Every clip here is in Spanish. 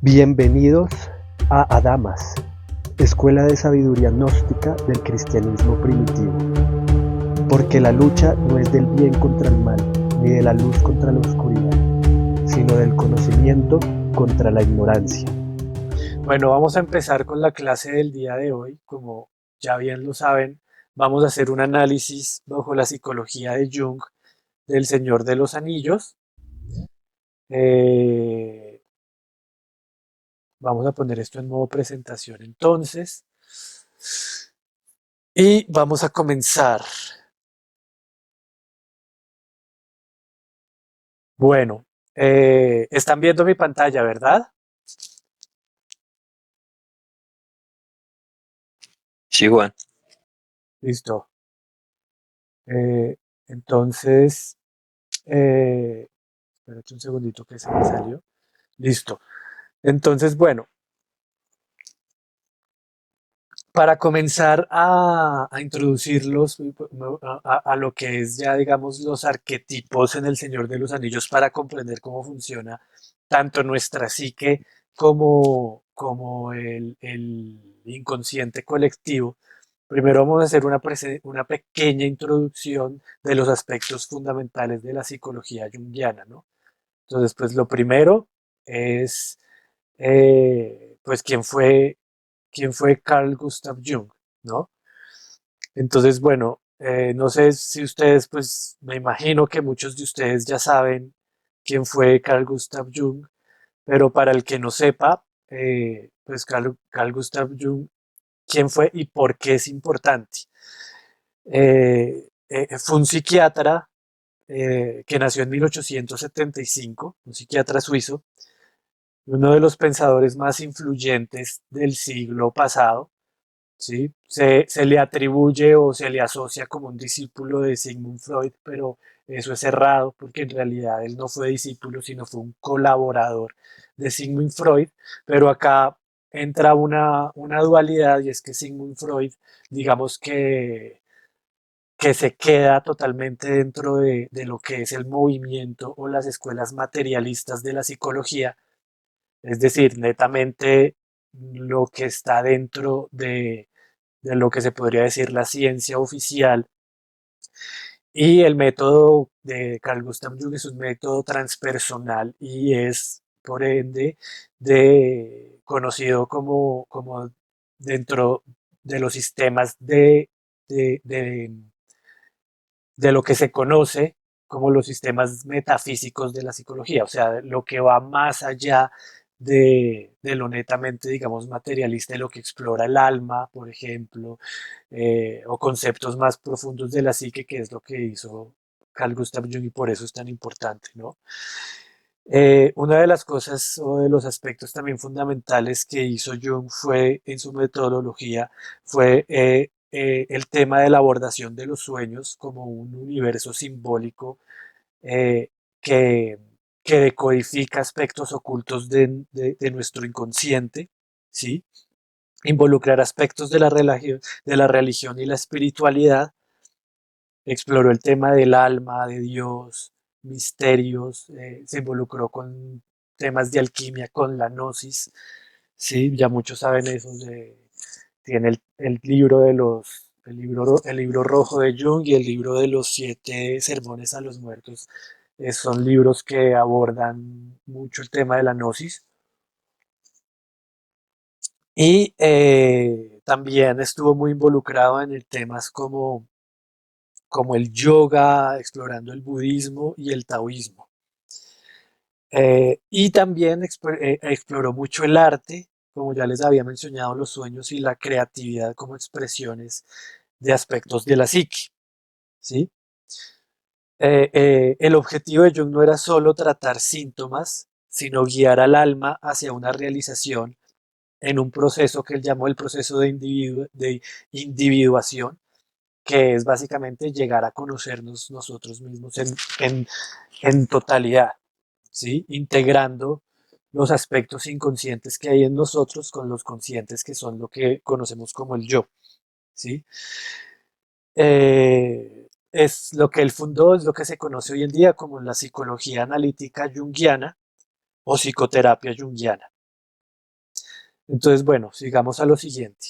Bienvenidos a Adamas, escuela de sabiduría gnóstica del cristianismo primitivo, porque la lucha no es del bien contra el mal, ni de la luz contra la oscuridad, sino del conocimiento contra la ignorancia. Bueno, vamos a empezar con la clase del día de hoy. Como ya bien lo saben, vamos a hacer un análisis bajo la psicología de Jung del Señor de los Anillos. Eh, Vamos a poner esto en modo presentación entonces. Y vamos a comenzar. Bueno, están viendo mi pantalla, ¿verdad? Sí, Juan. Listo. Eh, entonces, espérate un segundito que se me salió. Listo. Entonces, bueno, para comenzar a introducirlos a lo que es ya, digamos, los arquetipos en El Señor de los Anillos para comprender cómo funciona tanto nuestra psique como el inconsciente colectivo, primero vamos a hacer una pequeña introducción de los aspectos fundamentales de la psicología junguiana, ¿no? Entonces, pues lo primero es, pues, quién fue Carl Gustav Jung, ¿no? Entonces, bueno, no sé si ustedes, pues me imagino que muchos de ustedes ya saben quién fue Carl Gustav Jung, pero para el que no sepa, pues Carl Gustav Jung, quién fue y por qué es importante. Fue un psiquiatra que nació en 1875, un psiquiatra suizo, uno de los pensadores más influyentes del siglo pasado. ¿Sí? Se le atribuye o se le asocia como un discípulo de Sigmund Freud, pero eso es errado porque en realidad él no fue discípulo, sino fue un colaborador de Sigmund Freud, pero acá entra una dualidad y es que Sigmund Freud, digamos que se queda totalmente dentro de lo que es el movimiento o las escuelas materialistas de la psicología, es decir, netamente lo que está dentro de lo que se podría decir la ciencia oficial. Y el método de Carl Gustav Jung es un método transpersonal y es, por ende, conocido como dentro de los sistemas de, de, de lo que se conoce como los sistemas metafísicos de la psicología, o sea, lo que va más allá de lo netamente, digamos, materialista, de lo que explora el alma, por ejemplo, o conceptos más profundos de la psique, que es lo que hizo Carl Gustav Jung y por eso es tan importante, ¿no? Una de las cosas o de los aspectos también fundamentales que hizo Jung fue en su metodología fue el tema de la abordación de los sueños como un universo simbólico eh, que, que decodifica aspectos ocultos de nuestro inconsciente, ¿sí? Involucrar aspectos de la religión y la espiritualidad. Exploró el tema del alma, de Dios, misterios, se involucró con temas de alquimia, con la gnosis, sí, ya muchos saben eso, tiene el libro el libro rojo de Jung y el libro de los 7 sermones a los muertos, son libros que abordan mucho el tema de la gnosis. Y también estuvo muy involucrado en temas como el yoga, explorando el budismo y el taoísmo. Y también exploró mucho el arte, como ya les había mencionado, los sueños y la creatividad como expresiones de aspectos de la psique, ¿sí? El objetivo de Jung no era solo tratar síntomas, sino guiar al alma hacia una realización en un proceso que él llamó el proceso de individuación, que es básicamente llegar a conocernos nosotros mismos en, en totalidad, ¿sí? Integrando los aspectos inconscientes que hay en nosotros con los conscientes que son lo que conocemos como el yo, ¿sí? Es lo que él fundó, es lo que se conoce hoy en día como la psicología analítica junguiana o psicoterapia junguiana. Entonces, bueno, sigamos a lo siguiente.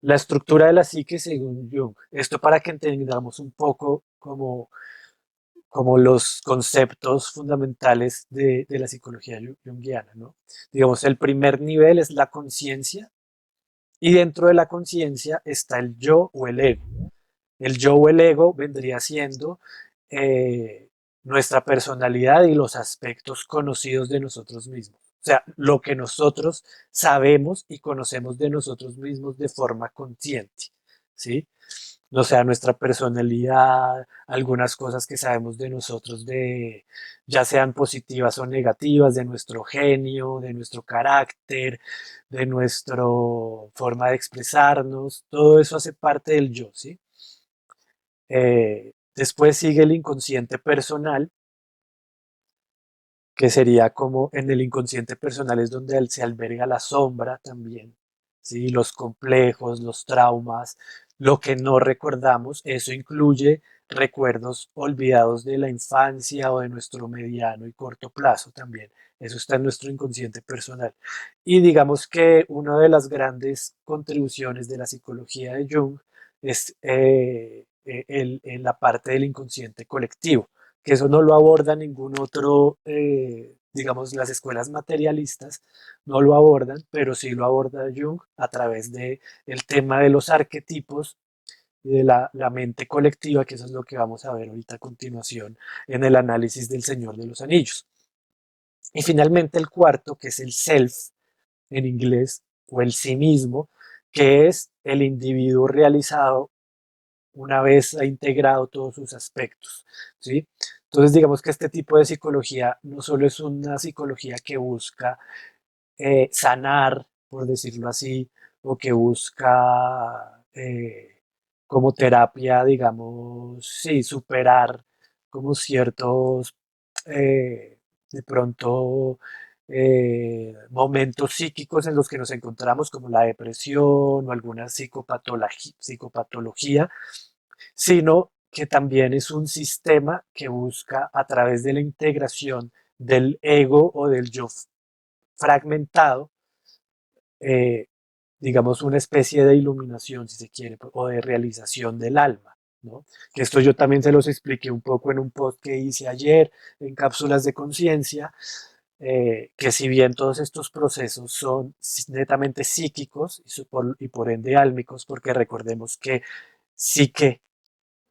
La estructura de la psique según Jung. Esto para que entendamos un poco como los conceptos fundamentales de la psicología junguiana, ¿no? Digamos, el primer nivel es la conciencia y dentro de la conciencia está el yo o el ego. El yo o el ego vendría siendo eh, nuestra personalidad y los aspectos conocidos de nosotros mismos. O sea, lo que nosotros sabemos y conocemos de nosotros mismos de forma consciente, ¿sí? O sea, nuestra personalidad, algunas cosas que sabemos de nosotros, de, ya sean positivas o negativas, de nuestro genio, de nuestro carácter, de nuestra forma de expresarnos, todo eso hace parte del yo, ¿sí? Después sigue el inconsciente personal, que sería como en el inconsciente personal es donde se alberga la sombra también, ¿sí? Los complejos, los traumas, lo que no recordamos, eso incluye recuerdos olvidados de la infancia o de nuestro mediano y corto plazo también. Eso está en nuestro inconsciente personal. Y digamos que una de las grandes contribuciones de la psicología de Jung es la parte del inconsciente colectivo, que eso no lo aborda ningún otro, digamos, las escuelas materialistas no lo abordan, pero sí lo aborda Jung a través de el tema de los arquetipos y de la mente colectiva, que eso es lo que vamos a ver ahorita a continuación en el análisis del Señor de los Anillos. Y finalmente el cuarto, que es el self en inglés, o el sí mismo, que es el individuo realizado una vez ha integrado todos sus aspectos, ¿sí? Entonces, digamos que este tipo de psicología no solo es una psicología que busca sanar, por decirlo así, o que busca como terapia, digamos, sí, superar como ciertos, de pronto, momentos psíquicos en los que nos encontramos, como la depresión o alguna psicopatología, sino que también es un sistema que busca a través de la integración del ego o del yo fragmentado, eh, digamos, una especie de iluminación, si se quiere, o de realización del alma, ¿no? Que esto yo también se los expliqué un poco en un post que hice ayer en Cápsulas de Conciencia, que si bien todos estos procesos son netamente psíquicos y por ende álmicos, porque recordemos que psique,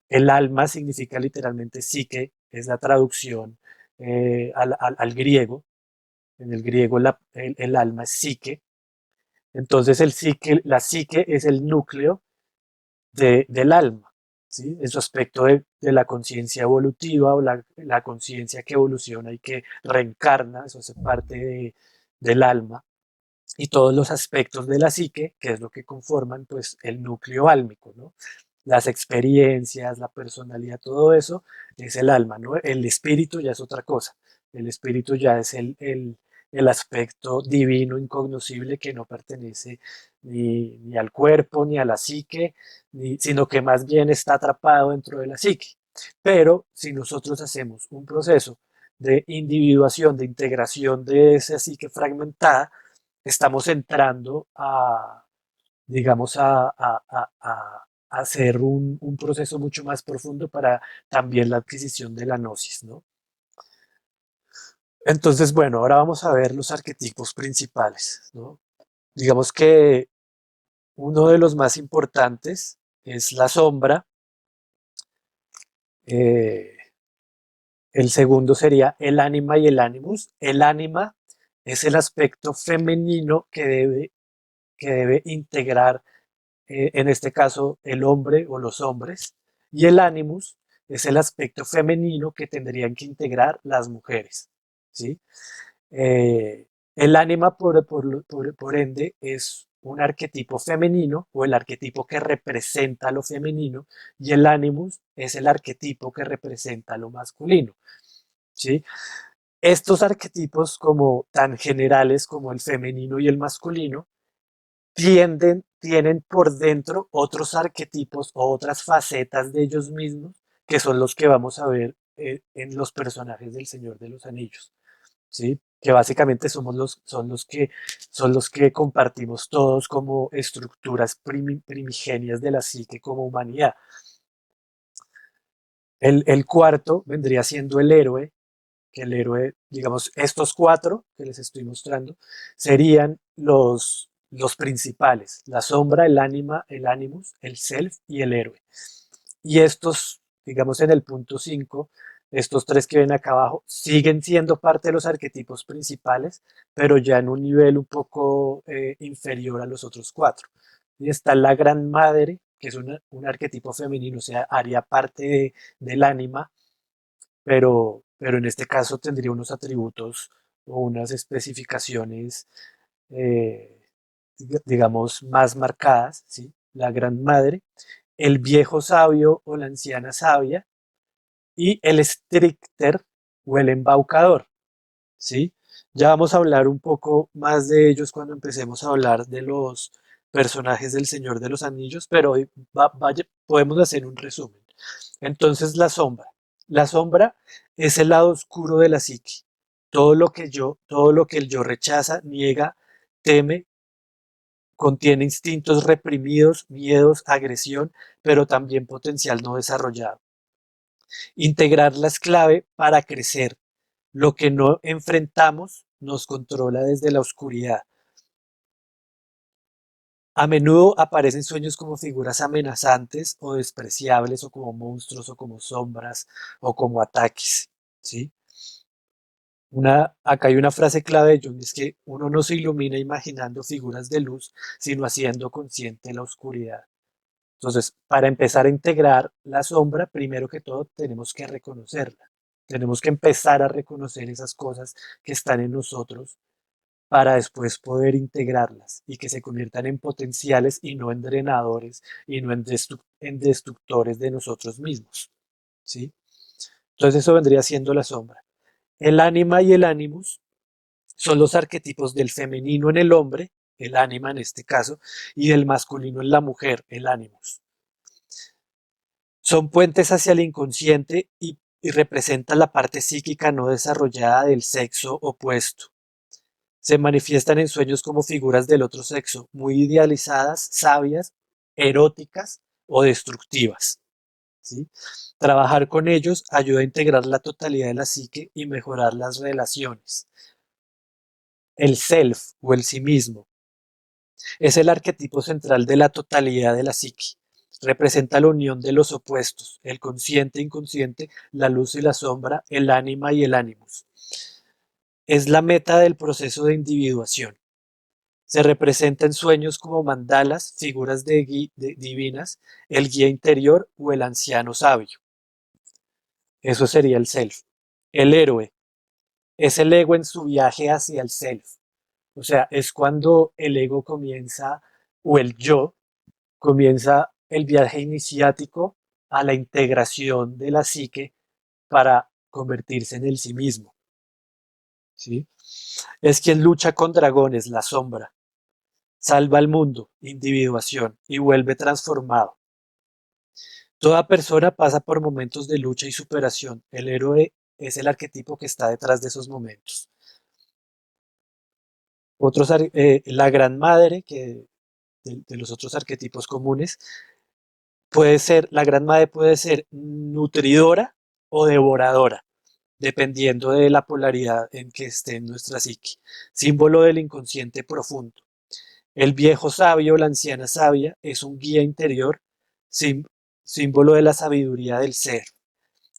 el alma significa literalmente psique, es la traducción al griego, en el griego el alma es psique, entonces la psique es el núcleo del alma, ¿sí? En su aspecto de la conciencia evolutiva o la conciencia que evoluciona y que reencarna, eso hace parte del alma, y todos los aspectos de la psique, que es lo que conforman pues el núcleo álmico, ¿no? Las experiencias, la personalidad, todo eso es el alma, ¿no? El espíritu ya es otra cosa. El espíritu ya es el aspecto divino, incognoscible, que no pertenece ni al cuerpo, ni a la psique, sino que más bien está atrapado dentro de la psique. Pero si nosotros hacemos un proceso de individuación, de integración de esa psique fragmentada, estamos entrando a, digamos, a hacer un proceso mucho más profundo para también la adquisición de la gnosis, ¿no? Entonces, bueno, ahora vamos a ver los arquetipos principales, ¿no? Digamos que uno de los más importantes es la sombra, eh, el segundo sería el ánima y el animus. El ánima es el aspecto femenino que debe integrar en este caso el hombre o los hombres, y el animus es el aspecto femenino que tendrían que integrar las mujeres, ¿sí? El ánima, por ende, es un arquetipo femenino o el arquetipo que representa lo femenino, y el animus es el arquetipo que representa lo masculino, ¿sí? Estos arquetipos como tan generales como el femenino y el masculino tienen por dentro otros arquetipos o otras facetas de ellos mismos, que son los que vamos a ver en los personajes del Señor de los Anillos, ¿sí? que básicamente son los que compartimos todos como estructuras primigenias de la psique como humanidad. El cuarto vendría siendo el héroe, que el héroe, digamos, estos cuatro que les estoy mostrando, serían los principales: la sombra, el ánima, el animus, el self y el héroe. Y estos, digamos, en el punto 5, estos tres que ven acá abajo, siguen siendo parte de los arquetipos principales, pero ya en un nivel un poco inferior a los otros cuatro. Y está la gran madre, que es un arquetipo femenino, o sea, haría parte del ánima, pero en este caso tendría unos atributos o unas especificaciones, eh, digamos, más marcadas, ¿sí? La gran madre, el viejo sabio o la anciana sabia y el stricter o el embaucador, ¿sí? Ya vamos a hablar un poco más de ellos cuando empecemos a hablar de los personajes del Señor de los Anillos, pero hoy podemos hacer un resumen. Entonces, la sombra. La sombra es el lado oscuro de la psique. Todo lo que el yo rechaza, niega, teme, contiene instintos reprimidos, miedos, agresión, pero también potencial no desarrollado. Integrarla es clave para crecer. Lo que no enfrentamos nos controla desde la oscuridad. A menudo aparecen sueños como figuras amenazantes o despreciables, o como monstruos, o como sombras, o como ataques, ¿sí? Acá hay una frase clave de Jung: es que uno no se ilumina imaginando figuras de luz, sino haciendo consciente la oscuridad. Entonces, para empezar a integrar la sombra, primero que todo tenemos que reconocerla. Tenemos que empezar a reconocer esas cosas que están en nosotros para después poder integrarlas y que se conviertan en potenciales y no en drenadores y no en destructores de nosotros mismos, ¿sí? Entonces eso vendría siendo la sombra. El ánima y el animus son los arquetipos del femenino en el hombre, el ánima en este caso, y del masculino en la mujer, el animus. Son puentes hacia el inconsciente y representan la parte psíquica no desarrollada del sexo opuesto. Se manifiestan en sueños como figuras del otro sexo, muy idealizadas, sabias, eróticas o destructivas, ¿sí? Trabajar con ellos ayuda a integrar la totalidad de la psique y mejorar las relaciones. El self o el sí mismo es el arquetipo central de la totalidad de la psique. Representa la unión de los opuestos: el consciente e inconsciente, la luz y la sombra, el ánima y el animus. Es la meta del proceso de individuación. Se representa en sueños como mandalas, figuras divinas, el guía interior o el anciano sabio. Eso sería el self. El héroe es el ego en su viaje hacia el self. O sea, es cuando el ego comienza, o el yo comienza el viaje iniciático a la integración de la psique para convertirse en el sí mismo, ¿sí? Es quien lucha con dragones, la sombra. Salva al mundo, individuación, y vuelve transformado. Toda persona pasa por momentos de lucha y superación. El héroe es el arquetipo que está detrás de esos momentos. La gran madre, de los otros arquetipos comunes, la gran madre puede ser nutridora o devoradora, dependiendo de la polaridad en que esté en nuestra psique. Símbolo del inconsciente profundo. El viejo sabio, la anciana sabia, es un guía interior, símbolo de la sabiduría del ser.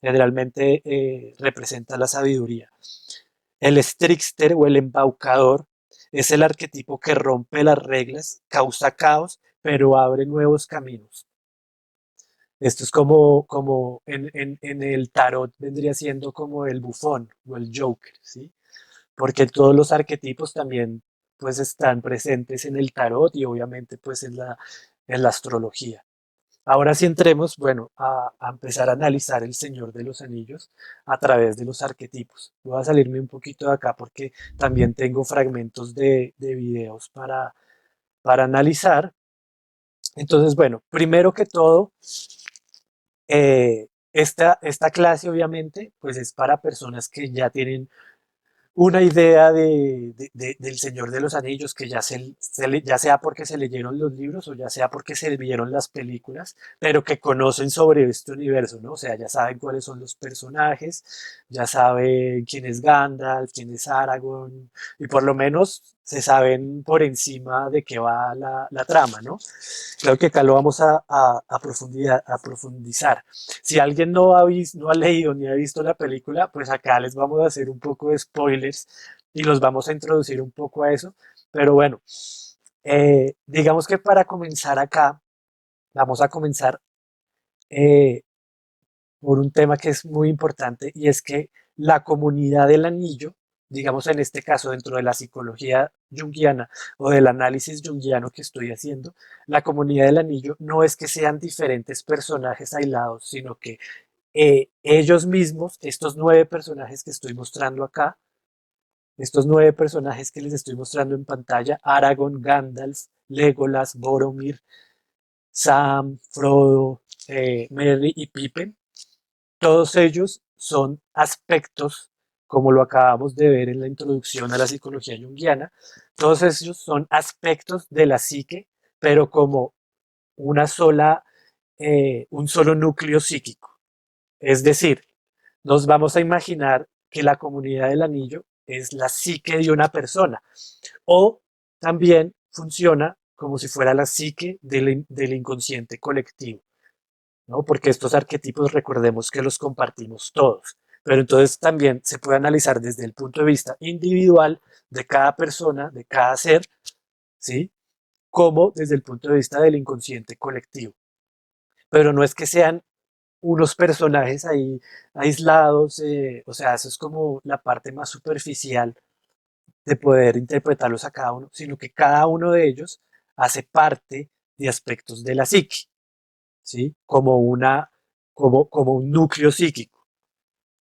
Generalmente representa la sabiduría. El strixter o el embaucador es el arquetipo que rompe las reglas, causa caos, pero abre nuevos caminos. Esto es como en el tarot vendría siendo como el bufón o el joker, ¿sí? Porque todos los arquetipos también pues están presentes en el tarot y obviamente pues en la astrología. Ahora sí entremos, bueno, a empezar a analizar el Señor de los Anillos a través de los arquetipos. Voy a salirme un poquito de acá porque también tengo fragmentos de videos para analizar. Entonces, bueno, primero que todo, esta clase obviamente pues es para personas que ya tienen una idea del Señor de los Anillos, que ya sea porque se leyeron los libros o ya sea porque se vieron las películas, pero que conocen sobre este universo, ¿no? O sea, ya saben cuáles son los personajes, ya saben quién es Gandalf, quién es Aragorn, y por lo menos se saben por encima de qué va la trama, ¿no? Creo que acá lo vamos a profundizar. Si alguien no ha leído ni ha visto la película, pues acá les vamos a hacer un poco de spoilers y los vamos a introducir un poco a eso. Pero bueno, digamos que para comenzar acá, vamos a comenzar eh, por un tema que es muy importante y es que la comunidad del anillo, digamos en este caso dentro de la psicología junguiana o del análisis junguiano que estoy haciendo, la comunidad del anillo no es que sean diferentes personajes aislados, sino que ellos mismos, estos 9 personajes que estoy mostrando acá, estos 9 personajes que les estoy mostrando en pantalla, Aragorn, Gandalf, Legolas, Boromir, Sam, Frodo, Merry y Pippin, todos ellos son aspectos, como lo acabamos de ver en la introducción a la psicología junguiana, todos ellos son aspectos de la psique, pero como una sola, un solo núcleo psíquico. Es decir, nos vamos a imaginar que la comunidad del anillo es la psique de una persona o también funciona como si fuera la psique del inconsciente colectivo, ¿no? Porque estos arquetipos recordemos que los compartimos todos, pero entonces también se puede analizar desde el punto de vista individual de cada persona, de cada ser, ¿sí? Como desde el punto de vista del inconsciente colectivo. Pero no es que sean unos personajes ahí aislados, o sea, eso es como la parte más superficial de poder interpretarlos a cada uno, sino que cada uno de ellos hace parte de aspectos de la psique, ¿sí? Como un núcleo psíquico.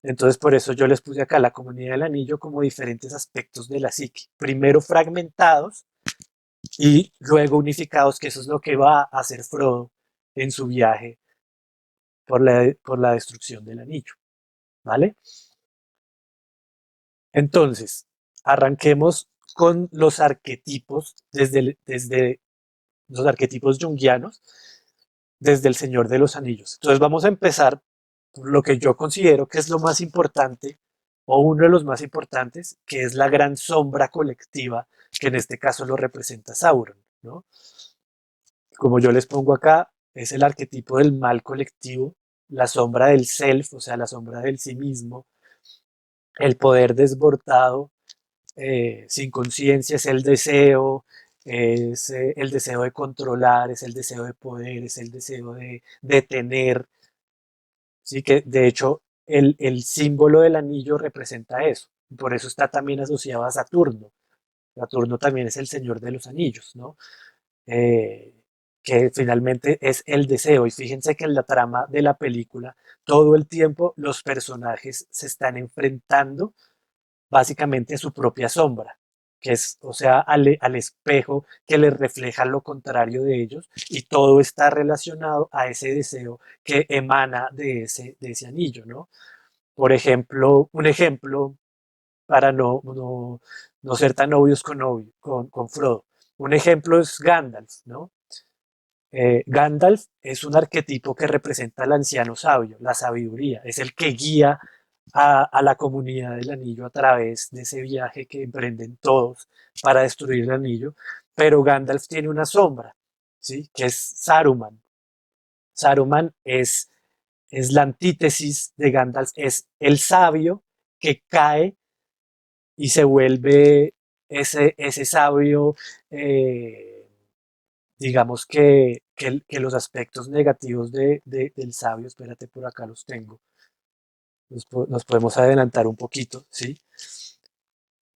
Entonces, por eso yo les puse acá la comunidad del anillo como diferentes aspectos de la psique. Primero fragmentados y luego unificados, que eso es lo que va a hacer Frodo en su viaje por la destrucción del anillo, ¿vale? Entonces, arranquemos con los arquetipos desde los arquetipos junguianos, desde el Señor de los Anillos. Entonces vamos a empezar por lo que yo considero que es lo más importante o uno de los más importantes, que es la gran sombra colectiva, que en este caso lo representa Sauron, ¿no? Como yo les pongo acá, es el arquetipo del mal colectivo, la sombra del self, o sea, la sombra del sí mismo, el poder desbordado, sin conciencia, es el deseo de controlar, es el deseo de poder, es el deseo de tener, ¿sí? Que de hecho el símbolo del anillo representa eso, por eso está también asociado a Saturno. Saturno también es el señor de los anillos, ¿no? Eh, que finalmente es el deseo. Y fíjense que en la trama de la película, todo el tiempo los personajes se están enfrentando básicamente su propia sombra, que es, o sea, al espejo que les refleja lo contrario de ellos, y todo está relacionado a ese deseo que emana de ese anillo, ¿no? Por ejemplo, un ejemplo para no ser tan obvios con Frodo. Un ejemplo es Gandalf, ¿no? Gandalf es un arquetipo que representa al anciano sabio, la sabiduría, es el que guía a la comunidad del anillo a través de ese viaje que emprenden todos para destruir el anillo, pero Gandalf tiene una sombra, ¿sí? Que es Saruman. Saruman es la antítesis de Gandalf, es el sabio que cae y se vuelve ese sabio, digamos que los aspectos negativos del sabio, espérate, por acá los tengo, nos podemos adelantar un poquito, ¿sí?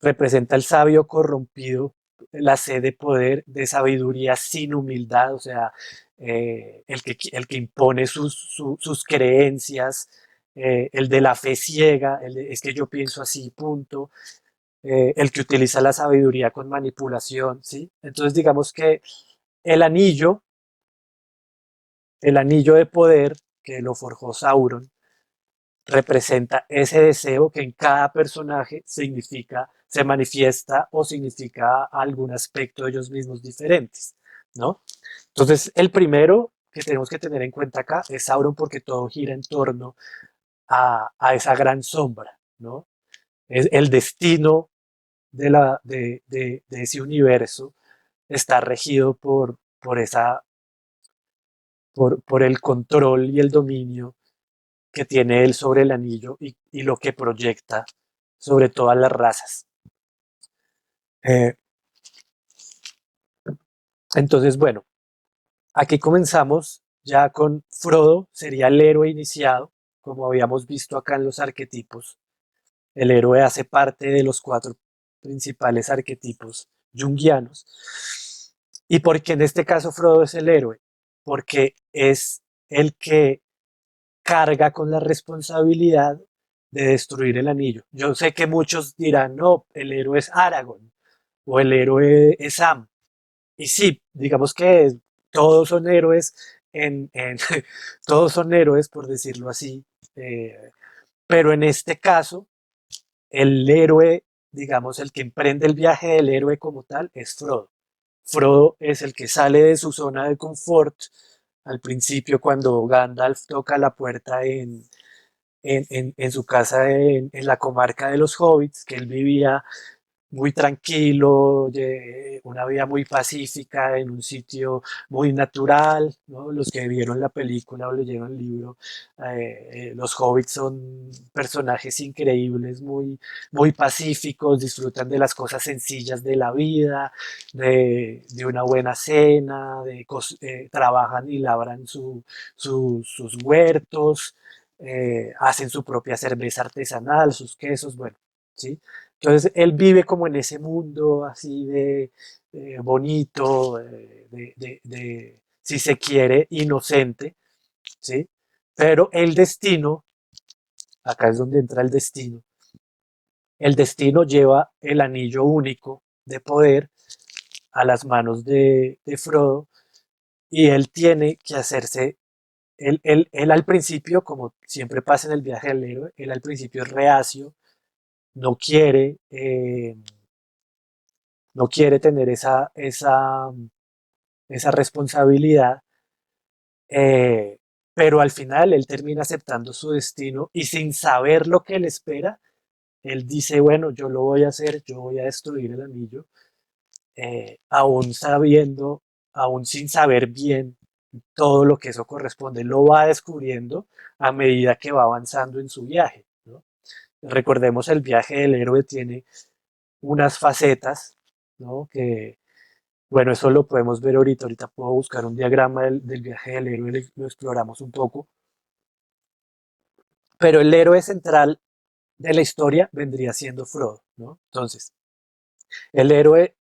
Representa el sabio corrompido, la sed de poder, de sabiduría sin humildad, o sea, el que impone sus creencias, el de la fe ciega, es que yo pienso así, punto, el que utiliza la sabiduría con manipulación, ¿sí? Entonces digamos que el anillo, el anillo de poder que lo forjó Sauron, representa ese deseo que en cada personaje se manifiesta o significa algún aspecto de ellos mismos diferentes, ¿no? Entonces, el primero que tenemos que tener en cuenta acá es Sauron porque todo gira en torno a esa gran sombra, ¿no? Es el destino de ese universo está regido por el control y el dominio que tiene él sobre el anillo y lo que proyecta sobre todas las razas. Eh, entonces, bueno, aquí comenzamos ya con Frodo, sería el héroe iniciado, como habíamos visto acá en los arquetipos. El héroe hace parte de los 4 principales arquetipos junguianos. ¿Y por qué en este caso Frodo es el héroe? Porque es el que carga con la responsabilidad de destruir el anillo. Yo sé que muchos dirán, no, el héroe es Aragorn o el héroe es Sam. Y sí, digamos que todos son héroes todos son héroes, por decirlo así. eh, pero en este caso, el héroe, digamos, el que emprende el viaje del héroe como tal, es Frodo. Frodo es el que sale de su zona de confort al principio cuando Gandalf toca la puerta en su casa en la comarca de los Hobbits, que él vivía muy tranquilo, una vida muy pacífica en un sitio muy natural, ¿no? Los que vieron la película o leyeron el libro, los hobbits son personajes increíbles, muy pacíficos, disfrutan de las cosas sencillas de la vida, de una buena cena, trabajan y labran sus huertos, hacen su propia cerveza artesanal, sus quesos, bueno, ¿sí? Entonces él vive como en ese mundo así de bonito, si se quiere, inocente, ¿sí? Pero el destino, acá es donde entra el destino lleva el anillo único de poder a las manos de Frodo y él tiene que hacerse, él al principio, como siempre pasa en el viaje del héroe, él al principio es reacio, no quiere... no quiere tener esa responsabilidad, eh, pero al final él termina aceptando su destino y sin saber lo que le espera, él dice, bueno, yo lo voy a hacer, yo voy a destruir el anillo, aún sabiendo, aún sin saber bien todo lo que eso corresponde, lo va descubriendo a medida que va avanzando en su viaje, ¿no? Recordemos, el viaje del héroe tiene unas facetas, ¿no? Que, bueno, eso lo podemos ver ahorita. Ahorita puedo buscar un diagrama del viaje del héroe y lo exploramos un poco. Pero el héroe central de la historia vendría siendo Frodo, ¿no? Entonces, el héroe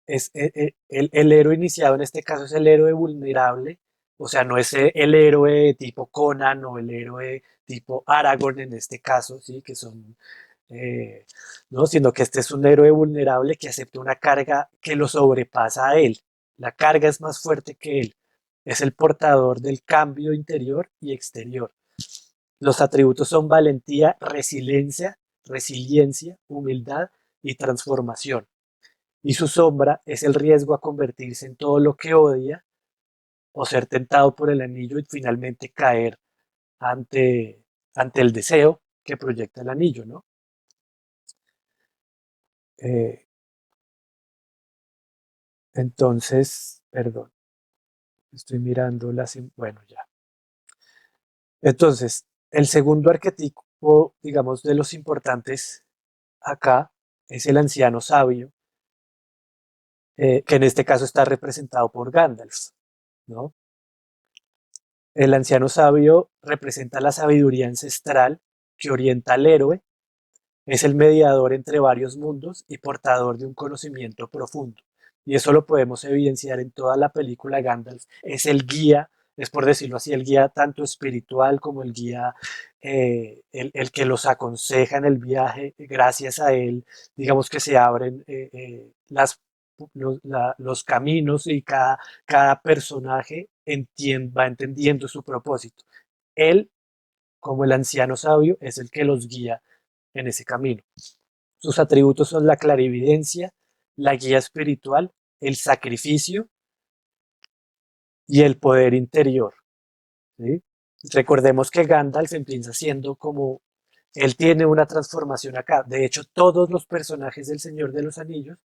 el héroe iniciado en este caso es el héroe vulnerable, o sea, no es el héroe tipo Conan o el héroe tipo Aragorn en este caso, sí, que son, eh, no, sino que este es un héroe vulnerable que acepta una carga que lo sobrepasa a él. La carga es más fuerte que él. Es el portador del cambio interior y exterior. Los atributos son valentía, resiliencia, humildad y transformación. Y su sombra es el riesgo a convertirse en todo lo que odia o ser tentado por el anillo y finalmente caer ante, ante el deseo que proyecta el anillo, ¿no? Eh, entonces, perdón, estoy mirando bueno, ya. Entonces, el segundo arquetipo, digamos, de los importantes acá es el anciano sabio, que en este caso está representado por Gandalf, ¿no? El anciano sabio representa la sabiduría ancestral que orienta al héroe, es el mediador entre varios mundos y portador de un conocimiento profundo. Y eso lo podemos evidenciar en toda la película. Gandalf es el guía, es por decirlo así, el guía tanto espiritual como el guía, el que los aconseja en el viaje. Gracias a él, digamos que se abren los caminos y cada personaje va entendiendo su propósito. Él como el anciano sabio es el que los guía en ese camino. Sus atributos son la clarividencia, la guía espiritual, el sacrificio y el poder interior, ¿sí? Recordemos que Gandalf empieza siendo como, él tiene una transformación acá. De hecho, todos los personajes del Señor de los Anillos,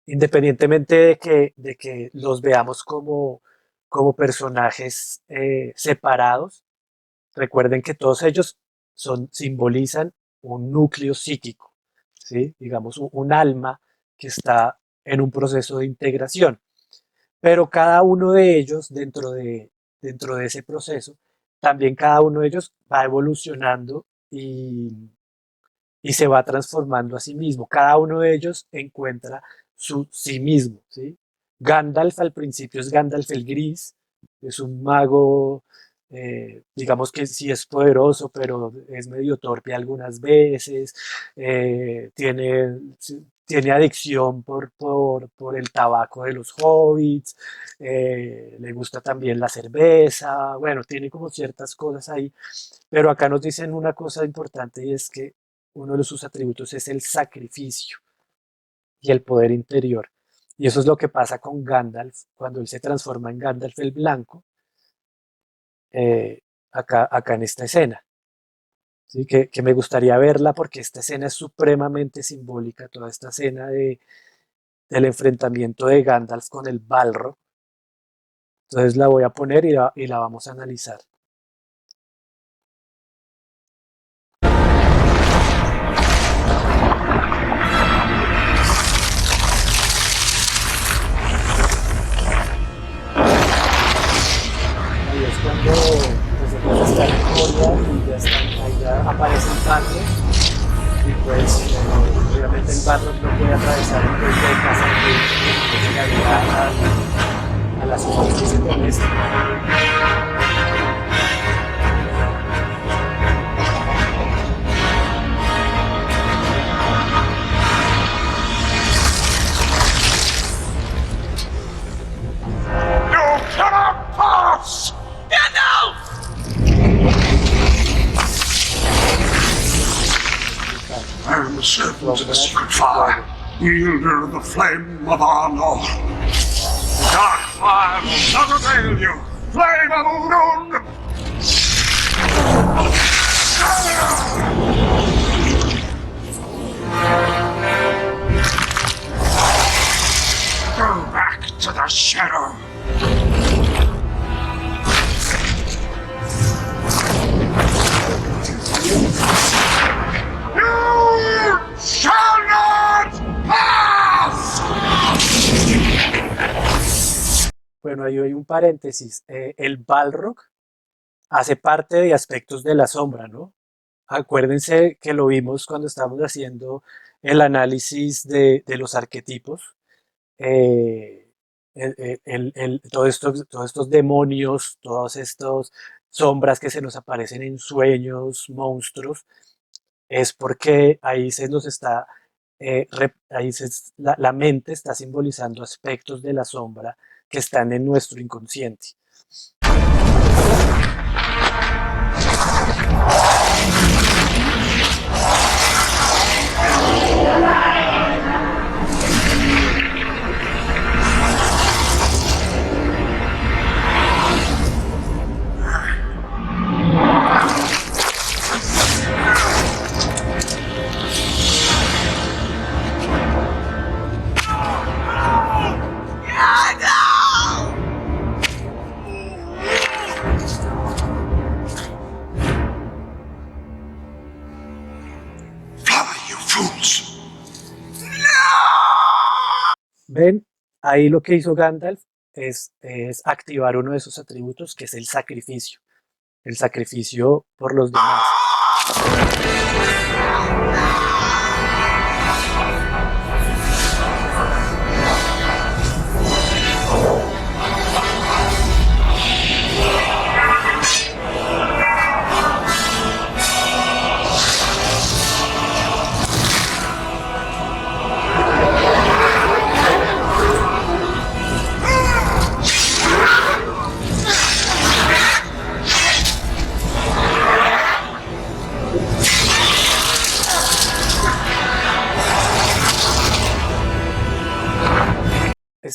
independientemente de que los veamos como personajes separados, recuerden que todos ellos simbolizan un núcleo psíquico, ¿sí? Digamos, un alma que está en un proceso de integración. Pero cada uno de ellos, dentro de ese proceso, también cada uno de ellos va evolucionando y se va transformando a sí mismo. Cada uno de ellos encuentra su sí mismo, ¿sí? Gandalf al principio es Gandalf el Gris, es un mago, digamos que sí es poderoso, pero es medio torpe algunas veces, tiene adicción por el tabaco de los hobbits, le gusta también la cerveza, bueno, tiene como ciertas cosas ahí, pero acá nos dicen una cosa importante y es que uno de sus atributos es el sacrificio y el poder interior. Y eso es lo que pasa con Gandalf cuando él se transforma en Gandalf el Blanco, eh, acá en esta escena. ¿Sí? Que me gustaría verla porque esta escena es supremamente simbólica, toda esta escena del enfrentamiento de Gandalf con el Balrog. Entonces la voy a poner y la vamos a analizar. Ahí es cuando pues, ellos están en Moria y ahí ya aparece el Balrog y pues obviamente el Balrog no puede atravesar el puente de casa que llegaría a la superficie terrestre. I am the servant of the secret fire, wielder of the flame of Arnor. The dark fire will not avail you, flame of Udun! Go back to the shadow. Shall not pass! Bueno, ahí hay un paréntesis. El Balrog hace parte de aspectos de la sombra, ¿no? Acuérdense que lo vimos cuando estábamos haciendo el análisis de los arquetipos. Todos estos demonios, todas estas sombras que se nos aparecen en sueños, monstruos, es porque ahí se nos está, la mente está simbolizando aspectos de la sombra que están en nuestro inconsciente. ¿Ven? Ahí lo que hizo Gandalf es activar uno de sus atributos, que es el sacrificio por los demás.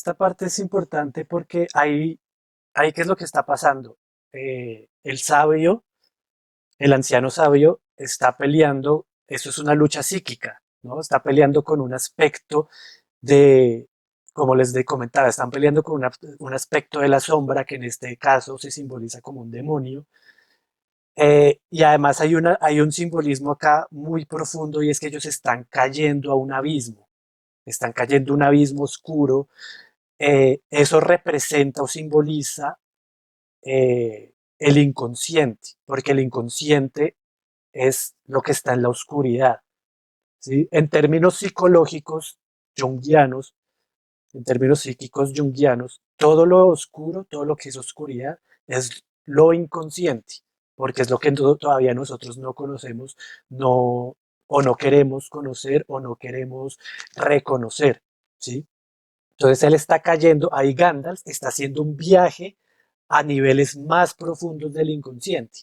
esta parte es importante porque ahí ¿qué es lo que está pasando? El sabio, el anciano sabio, está peleando, eso es una lucha psíquica, ¿no? Está peleando con un aspecto de, como comentaba, están peleando con un aspecto de la sombra que en este caso se simboliza como un demonio. Y además hay un simbolismo acá muy profundo y es que ellos están cayendo a un abismo, están cayendo a un abismo oscuro. Eso representa o simboliza el inconsciente, porque el inconsciente es lo que está en la oscuridad, ¿sí? En términos psicológicos junguianos, en términos psíquicos junguianos, todo lo oscuro, todo lo que es oscuridad, es lo inconsciente, porque es lo que todavía nosotros no conocemos, no, o no queremos conocer o no queremos reconocer, ¿sí? Entonces él está cayendo, ahí Gandalf está haciendo un viaje a niveles más profundos del inconsciente.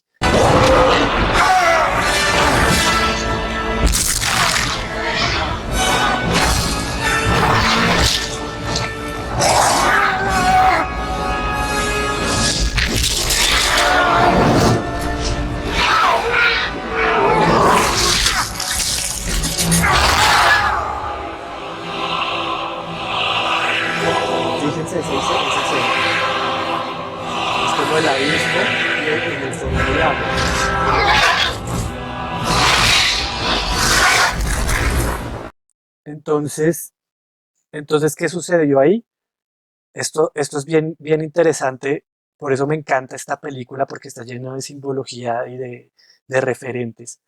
Fíjense esa escena. Es como el abismo en el fondo del agua. Entonces, ¿qué sucedió ahí? Esto es bien, bien interesante, por eso me encanta esta película, porque está llena de simbología y de referentes.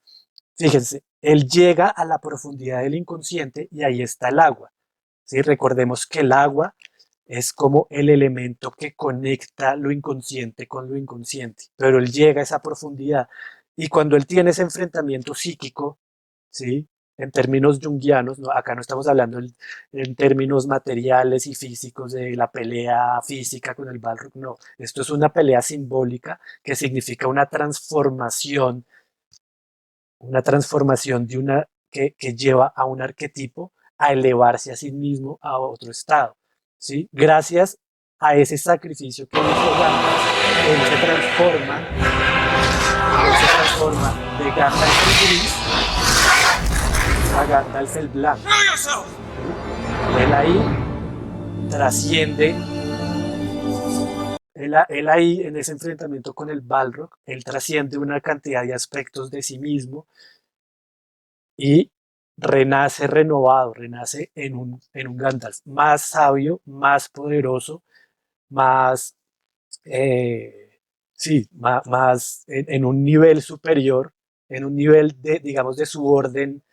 Fíjense, él llega a la profundidad del inconsciente y ahí está el agua, ¿sí? Recordemos que el agua es como el elemento que conecta lo inconsciente con lo inconsciente, pero él llega a esa profundidad y cuando él tiene ese enfrentamiento psíquico, ¿sí? En términos junguianos, ¿no? Acá no estamos hablando en términos materiales y físicos de la pelea física con el Balrog, no, esto es una pelea simbólica que significa una transformación que lleva a un arquetipo a elevarse a sí mismo a otro estado, ¿sí? Gracias a ese sacrificio que hizo Gandalf, él se transforma de Gandalf el gris a Gandalf el blanco. Él ahí trasciende, él ahí en ese enfrentamiento con el Balrog, él trasciende una cantidad de aspectos de sí mismo y renace renovado, renace en un Gandalf más sabio, más poderoso, más, sí, más en un nivel superior, en un nivel de, digamos, de su orden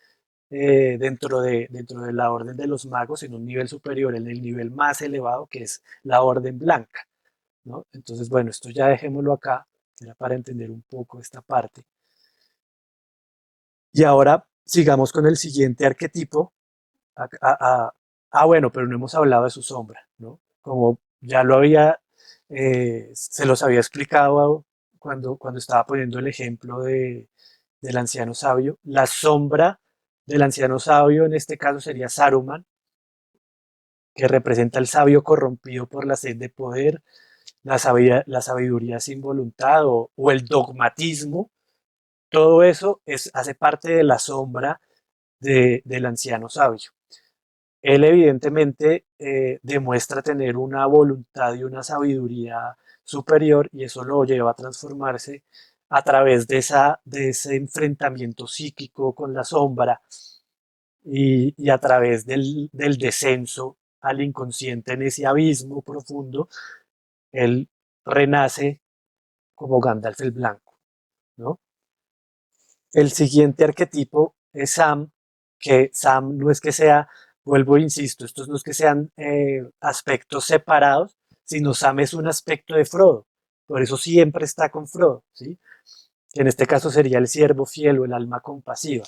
dentro de la orden de los magos, en un nivel superior, en el nivel más elevado que es la orden blanca, ¿no? Entonces, bueno, esto ya dejémoslo acá, era para entender un poco esta parte. Y ahora sigamos con el siguiente arquetipo. Bueno, pero no hemos hablado de su sombra, ¿no? Como ya se los había explicado cuando estaba poniendo el ejemplo del anciano sabio, la sombra del anciano sabio en este caso sería Saruman, que representa el sabio corrompido por la sed de poder, la sabiduría sin voluntad o el dogmatismo. Todo eso hace parte de la sombra del anciano sabio. Él evidentemente demuestra tener una voluntad y una sabiduría superior y eso lo lleva a transformarse a través de ese enfrentamiento psíquico con la sombra y a través del descenso al inconsciente en ese abismo profundo, él renace como Gandalf el Blanco, ¿no? El siguiente arquetipo es Sam, que Sam no es que sea, vuelvo e insisto, estos no es que sean aspectos separados, sino Sam es un aspecto de Frodo, por eso siempre está con Frodo, ¿sí? Que en este caso sería el siervo fiel o el alma compasiva,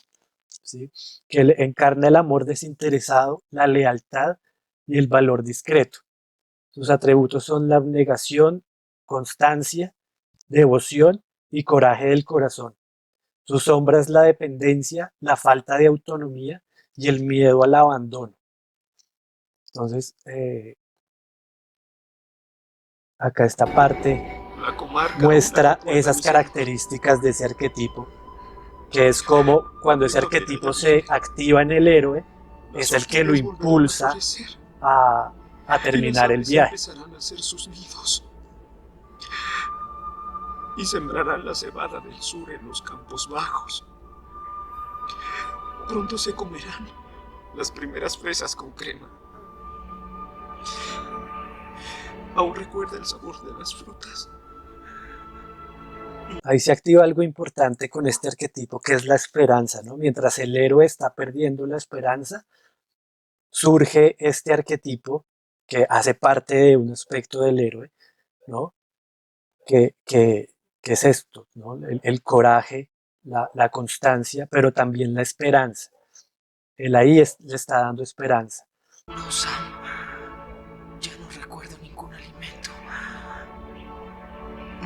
¿sí? Que encarna el amor desinteresado, la lealtad y el valor discreto. Sus atributos son la abnegación, constancia, devoción y coraje del corazón. Su sombra es la dependencia, la falta de autonomía y el miedo al abandono. Entonces, Acá esta parte La comarca muestra aún la recuerda esas mi sabor. características de ese arquetipo, que es como cuando ese Cuando abrieron arquetipo la se nieve, activa en el héroe, las es el que lo orquídeas volverán a impulsa florecer a, a y las terminar el aves viaje. empezarán a hacer sus nidos y sembrarán la cebada del sur en los campos bajos. Pronto se comerán las primeras fresas con crema. Aún recuerda el sabor de las frutas. Ahí se activa algo importante con este arquetipo, que es la esperanza, ¿no? Mientras el héroe está perdiendo la esperanza, surge este arquetipo que hace parte de un aspecto del héroe, ¿no? Que, que, que es esto, ¿no? El coraje, la constancia, pero también la esperanza. Él ahí le está dando esperanza. No, Sam. Ya no recuerdo ningún alimento.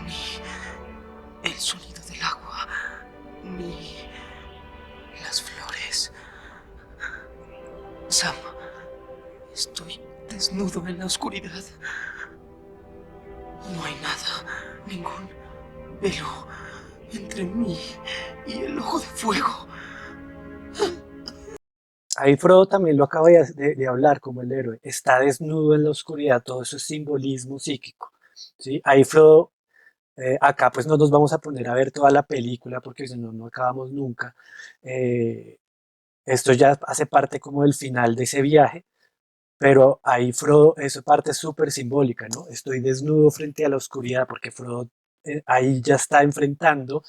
Ni el sonido del agua. Ni las flores. Sam, estoy desnudo en la oscuridad. No hay nada, ningún velo entre mí y el ojo de fuego. Ahí Frodo también lo acaba de hablar como el héroe. Está desnudo en la oscuridad, todo eso es simbolismo psíquico. ¿Sí? Ahí Frodo, acá pues no nos vamos a poner a ver toda la película porque si no, no acabamos nunca. Eh, Esto ya hace parte como del final de ese viaje, pero ahí Frodo, esa parte es súper simbólica, ¿no? Estoy desnudo frente a la oscuridad porque Frodo ahí ya está enfrentando,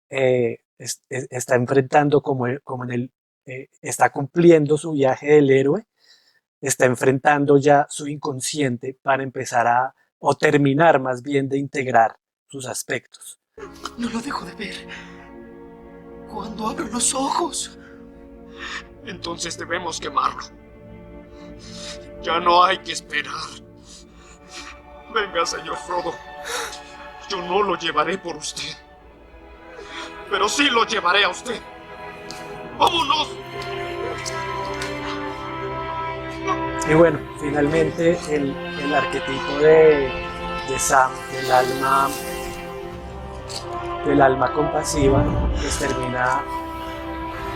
está enfrentando como en el, está cumpliendo su viaje del héroe, está enfrentando ya su inconsciente para empezar o terminar más bien de integrar sus aspectos. No lo dejo de ver. Cuando abro los ojos, entonces debemos quemarlo. Ya no hay que esperar. Venga, señor Frodo. Yo no lo llevaré por usted. Pero sí lo llevaré a usted. ¡Vámonos! Y bueno, finalmente el arquetipo de Sam, del alma compasiva, pues termina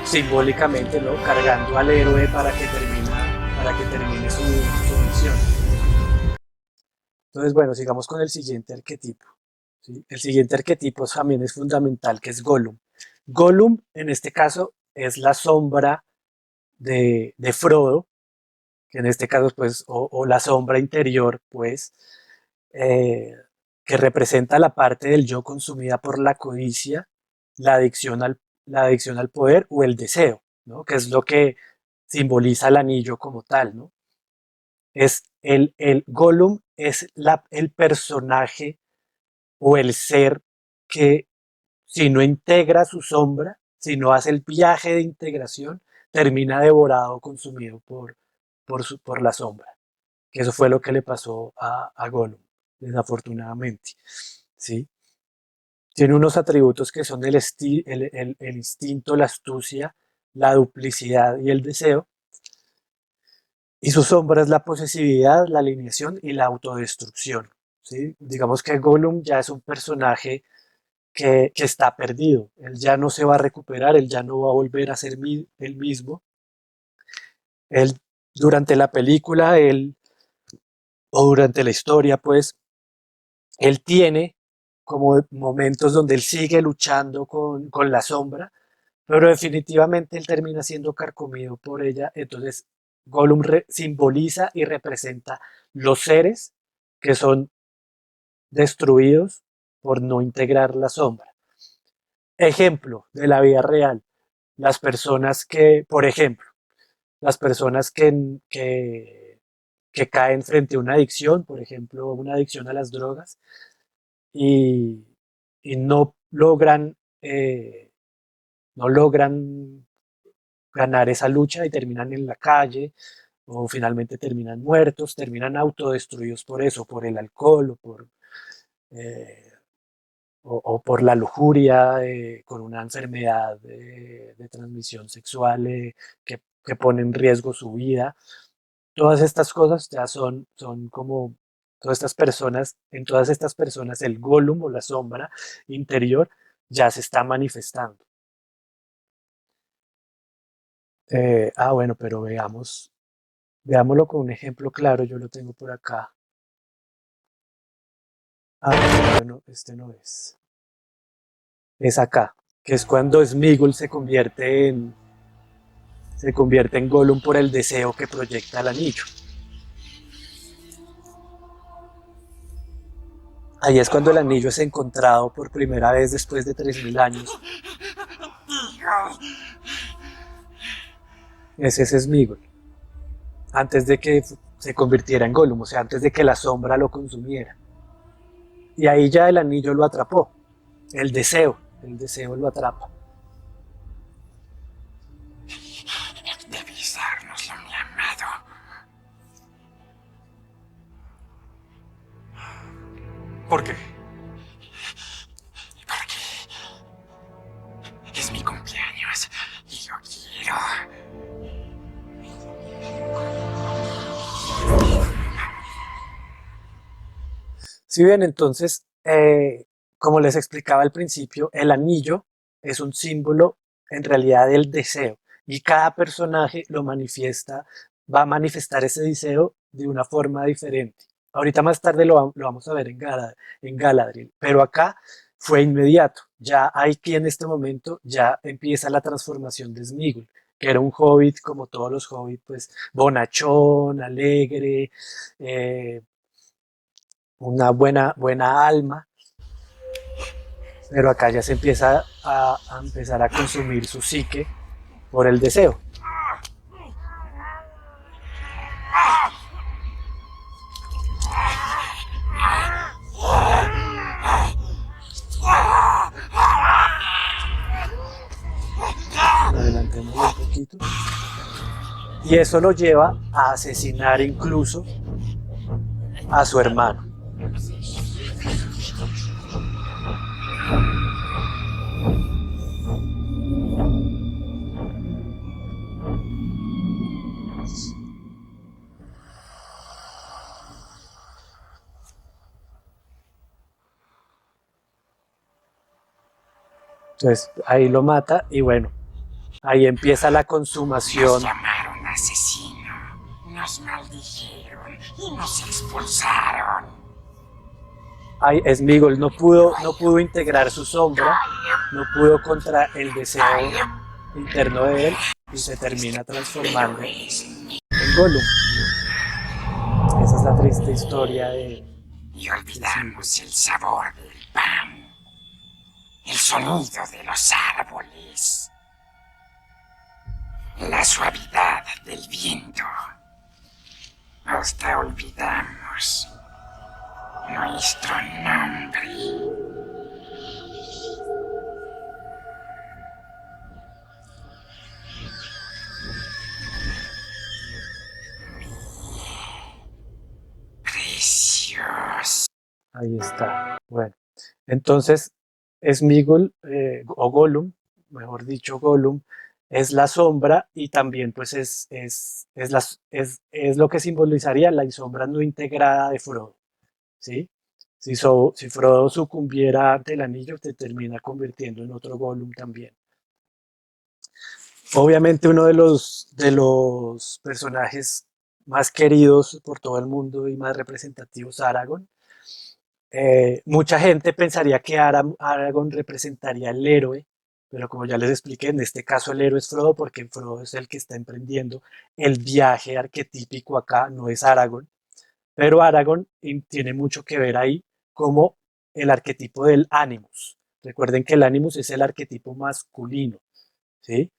simbólicamente, ¿no? Cargando al héroe para que termine su misión. Entonces, bueno, sigamos con el siguiente arquetipo. ¿Sí? El siguiente arquetipo también es fundamental, que es Gollum. Gollum, en este caso, es la sombra de Frodo, que en este caso, pues, o la sombra interior, pues, eh, que representa la parte del yo consumida por la codicia, la adicción la adicción al poder o el deseo, ¿no? Que es lo que simboliza el anillo como tal, ¿no? Es el Gollum es el personaje o el ser que si no integra su sombra, si no hace el viaje de integración, termina devorado o consumido por la sombra. Que eso fue lo que le pasó a Gollum, desafortunadamente. ¿Sí? Tiene unos atributos que son el instinto, la astucia, la duplicidad y el deseo. Y su sombra es la posesividad, la alineación y la autodestrucción. ¿Sí? Digamos que Gollum ya es un personaje que está perdido. Él ya no se va a recuperar, él ya no va a volver a ser el mismo. Él, durante la película, o durante la historia, pues, él tiene como momentos donde él sigue luchando con la sombra, pero definitivamente él termina siendo carcomido por ella. Entonces, Gollum simboliza y representa los seres que son destruidos por no integrar la sombra. Ejemplo de la vida real, las personas que, por ejemplo, las personas que caen frente a una adicción, por ejemplo, una adicción a las drogas, y, y no logran ganar esa lucha y terminan en la calle o finalmente terminan muertos, terminan autodestruidos por eso, por el alcohol eh, o por la lujuria, con una enfermedad de transmisión sexual que pone en riesgo su vida. Todas estas cosas ya son como En todas estas personas, el Gollum o la sombra interior ya se está manifestando. Bueno, pero veámoslo con un ejemplo claro, yo lo tengo por acá. Bueno, este no es. Es acá, que es cuando Sméagol se convierte en Gollum por el deseo que proyecta el anillo. Ahí es cuando el anillo es encontrado por primera vez después de 3000 años. Ese es Sméagol, antes de que se convirtiera en Gollum, o sea, antes de que la sombra lo consumiera. Y ahí ya el anillo lo atrapó, el deseo lo atrapa. Debes dárnoslo, mi amado. ¿Por qué? Porque es mi cumpleaños y yo quiero. Si bien entonces, como les explicaba al principio, el anillo es un símbolo en realidad del deseo y cada personaje va a manifestar ese deseo de una forma diferente. Ahorita más tarde lo vamos a ver en Galadriel, pero acá fue inmediato. Ya aquí en este momento ya empieza la transformación de Sméagol, que era un hobbit como todos los hobbits, pues bonachón, alegre, eh, una buena alma, pero acá ya se empieza a empezar a consumir su psique por el deseo. Adelantemos un poquito. Y eso lo lleva a asesinar incluso a su hermano. Entonces ahí lo mata y bueno, ahí empieza la consumación. Nos llamaron asesino, nos maldijeron y nos expulsaron. Ahí Sméagol no pudo integrar su sombra, no pudo contra el deseo interno de él y se termina transformando en Gollum. Esa es la triste historia de... Y olvidamos el sabor del pan, el sonido de los árboles, la suavidad del viento. Hasta olvidamos nuestro nombre. Precioso. Ahí está. Bueno, entonces Sméagol, o Gollum, mejor dicho Gollum, es la sombra y también pues es lo que simbolizaría la sombra no integrada de Frodo, ¿sí? Si Frodo sucumbiera ante el anillo, se termina convirtiendo en otro Gollum también. Obviamente uno de los personajes más queridos por todo el mundo y más representativos, Aragorn. Mucha gente pensaría que Aragorn representaría el héroe, pero como ya les expliqué, en este caso el héroe es Frodo porque Frodo es el que está emprendiendo el viaje arquetípico acá, no es Aragorn. Pero Aragorn tiene mucho que ver ahí como el arquetipo del Animus. Recuerden que el Animus es el arquetipo masculino, ¿sí?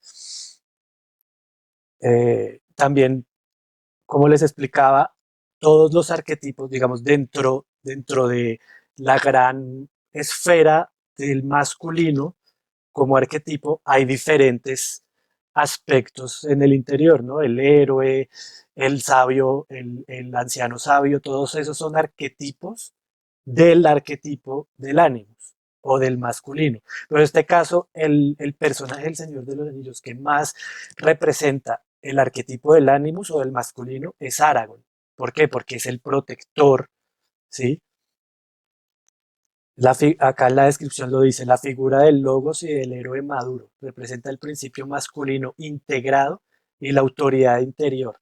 También, como les explicaba, todos los arquetipos, digamos, dentro de la gran esfera del masculino como arquetipo, hay diferentes aspectos en el interior, ¿no? El héroe, el sabio, el anciano sabio, todos esos son arquetipos del arquetipo del Animus o del masculino. Pero en este caso, el personaje del Señor de los Anillos que más representa el arquetipo del Animus o del masculino es Aragorn. ¿Por qué? Porque es el protector ¿sí? Acá en la descripción lo dice, la figura del logos y del héroe maduro representa el principio masculino integrado y la autoridad interior.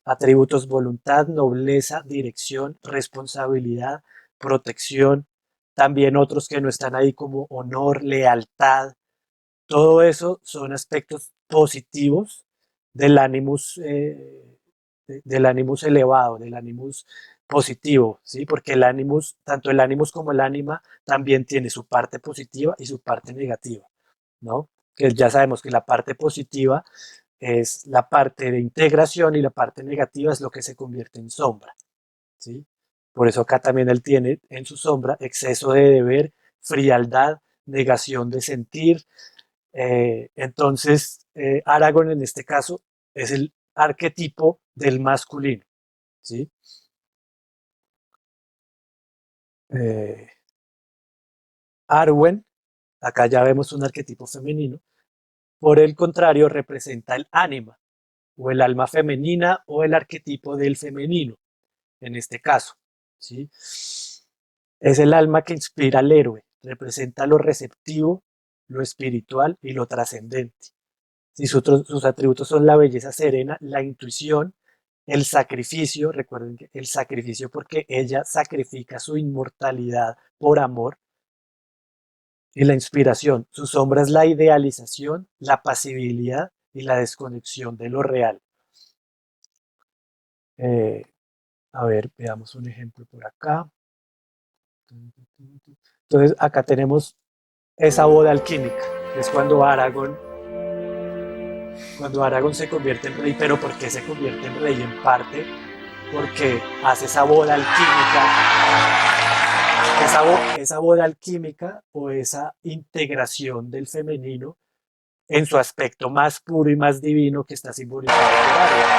Atributos: voluntad, nobleza, dirección, responsabilidad, protección. También otros que no están ahí como honor, lealtad. Todo eso son aspectos positivos del animus, del animus elevado, del animus positivo, ¿sí? Porque el animus, tanto el animus como el ánima, también tiene su parte positiva y su parte negativa, ¿no? Que ya sabemos que la parte positiva es la parte de integración y la parte negativa es lo que se convierte en sombra, ¿sí? Por eso acá también él tiene en su sombra exceso de deber, frialdad, negación de sentir. Entonces, Aragorn en este caso es el arquetipo del masculino, ¿sí? Eh, Arwen, acá ya vemos un arquetipo femenino, por el contrario representa el ánima, o el alma femenina, o el arquetipo del femenino, en este caso, ¿sí? Es el alma que inspira al héroe, representa lo receptivo, lo espiritual y lo trascendente. Si sus atributos son la belleza serena, la intuición, el sacrificio, recuerden que el sacrificio porque ella sacrifica su inmortalidad por amor, y la inspiración. Su sombra es la idealización, la pasibilidad y la desconexión de lo real. Eh, a ver, veamos un ejemplo por acá. Entonces, acá tenemos esa boda alquímica, que es cuando Aragorn se convierte en rey. Pero ¿por qué se convierte en rey? En parte porque hace esa boda alquímica, esa boda alquímica o esa integración del femenino en su aspecto más puro y más divino que está simbolizado por Aragorn.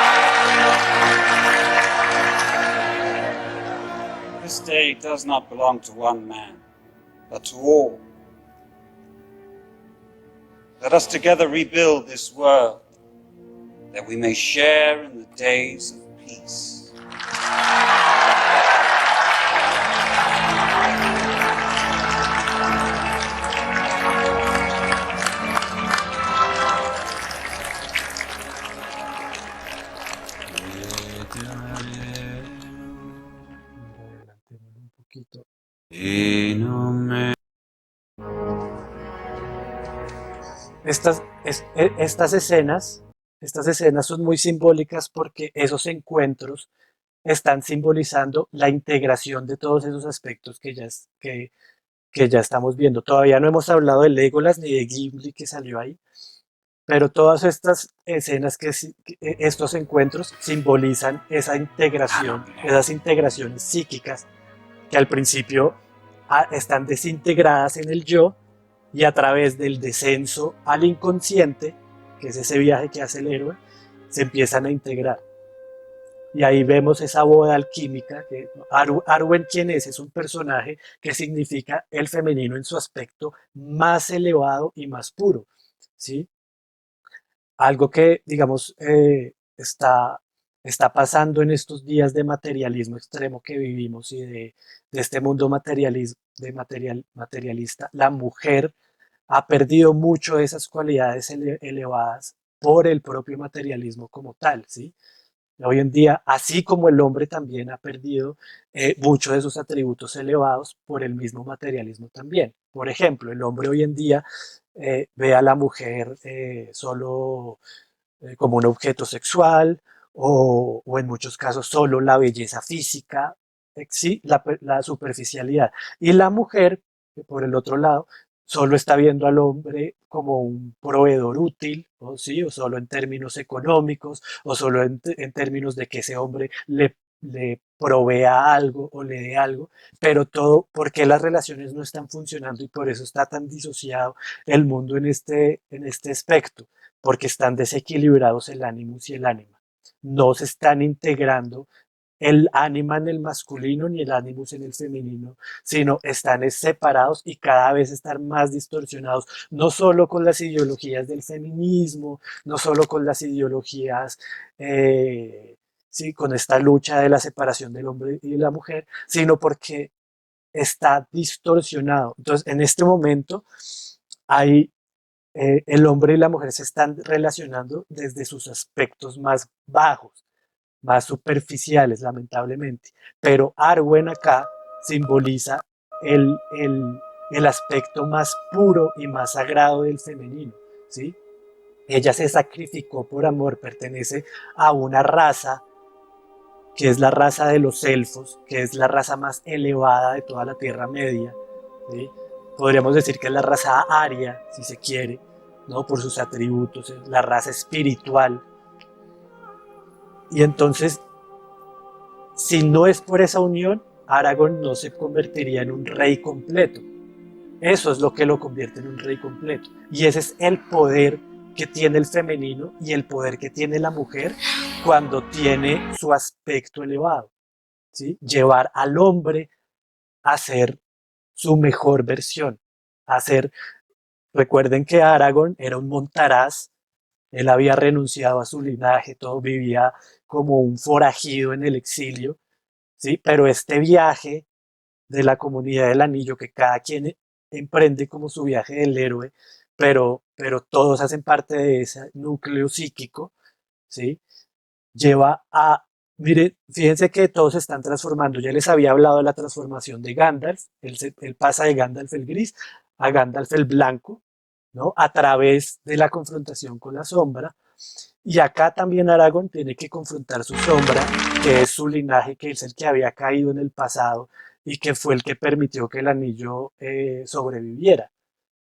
This day does not belong to one man, but to all. Let us together rebuild this world, that we may share in the days of peace. Adelantémoslo un poquito. Estas escenas son muy simbólicas porque esos encuentros están simbolizando la integración de todos esos aspectos que ya estamos viendo. Todavía no hemos hablado de Legolas ni de Gimli que salió ahí, pero todas estas escenas, estos encuentros simbolizan esa integración, esas integraciones psíquicas que al principio están desintegradas en el yo, y a través del descenso al inconsciente, que es ese viaje que hace el héroe, se empiezan a integrar. Y ahí vemos esa boda alquímica. Arwen, ¿quién es? Es un personaje que significa el femenino en su aspecto más elevado y más puro, ¿sí? Algo que, digamos, está pasando en estos días de materialismo extremo que vivimos y de este mundo materialista. La mujer ha perdido mucho de esas cualidades elevadas por el propio materialismo como tal, ¿sí? Hoy en día, así como el hombre también ha perdido muchos de sus atributos elevados por el mismo materialismo también. Por ejemplo, el hombre hoy en día ve a la mujer solo como un objeto sexual, o en muchos casos solo la belleza física, sí, la superficialidad. Y la mujer, por el otro lado, solo está viendo al hombre como un proveedor útil, o, sí, o solo en términos económicos, o solo en términos de que ese hombre le provea algo o le dé algo, pero todo porque las relaciones no están funcionando y por eso está tan disociado el mundo en este aspecto, porque están desequilibrados el ánimos y el ánima. No se están integrando el ánima en el masculino ni el ánimos en el femenino, sino están separados y cada vez están más distorsionados, no solo con las ideologías del feminismo, no solo con las ideologías, ¿sí? Con esta lucha de la separación del hombre y de la mujer, sino porque está distorsionado. Entonces, en este momento, hay, el hombre y la mujer se están relacionando desde sus aspectos más bajos, más superficiales, lamentablemente. Pero Arwen acá simboliza el aspecto más puro y más sagrado del femenino, ¿sí? Ella se sacrificó por amor, pertenece a una raza que es la raza de los elfos, que es la raza más elevada de toda la Tierra Media, ¿sí? Podríamos decir que es la raza aria, si se quiere, ¿no? Por sus atributos, es la raza espiritual. Y entonces, si no es por esa unión, Aragorn no se convertiría en un rey completo. Eso es lo que lo convierte en un rey completo. Y ese es el poder que tiene el femenino y el poder que tiene la mujer cuando tiene su aspecto elevado, ¿sí? Llevar al hombre a ser su mejor versión, a ser... Recuerden que Aragorn era un montaraz, él había renunciado a su linaje, todo vivía como un forajido en el exilio, ¿sí? Pero este viaje de la comunidad del anillo, que cada quien emprende como su viaje del héroe, pero todos hacen parte de ese núcleo psíquico, ¿sí? Lleva a, mire, fíjense que todos se están transformando. Ya les había hablado de la transformación de Gandalf, él pasa de Gandalf el gris a Gandalf el blanco, ¿no? A través de la confrontación con la sombra. Y acá también Aragorn tiene que confrontar su sombra, que es su linaje, que es el que había caído en el pasado y que fue el que permitió que el anillo sobreviviera,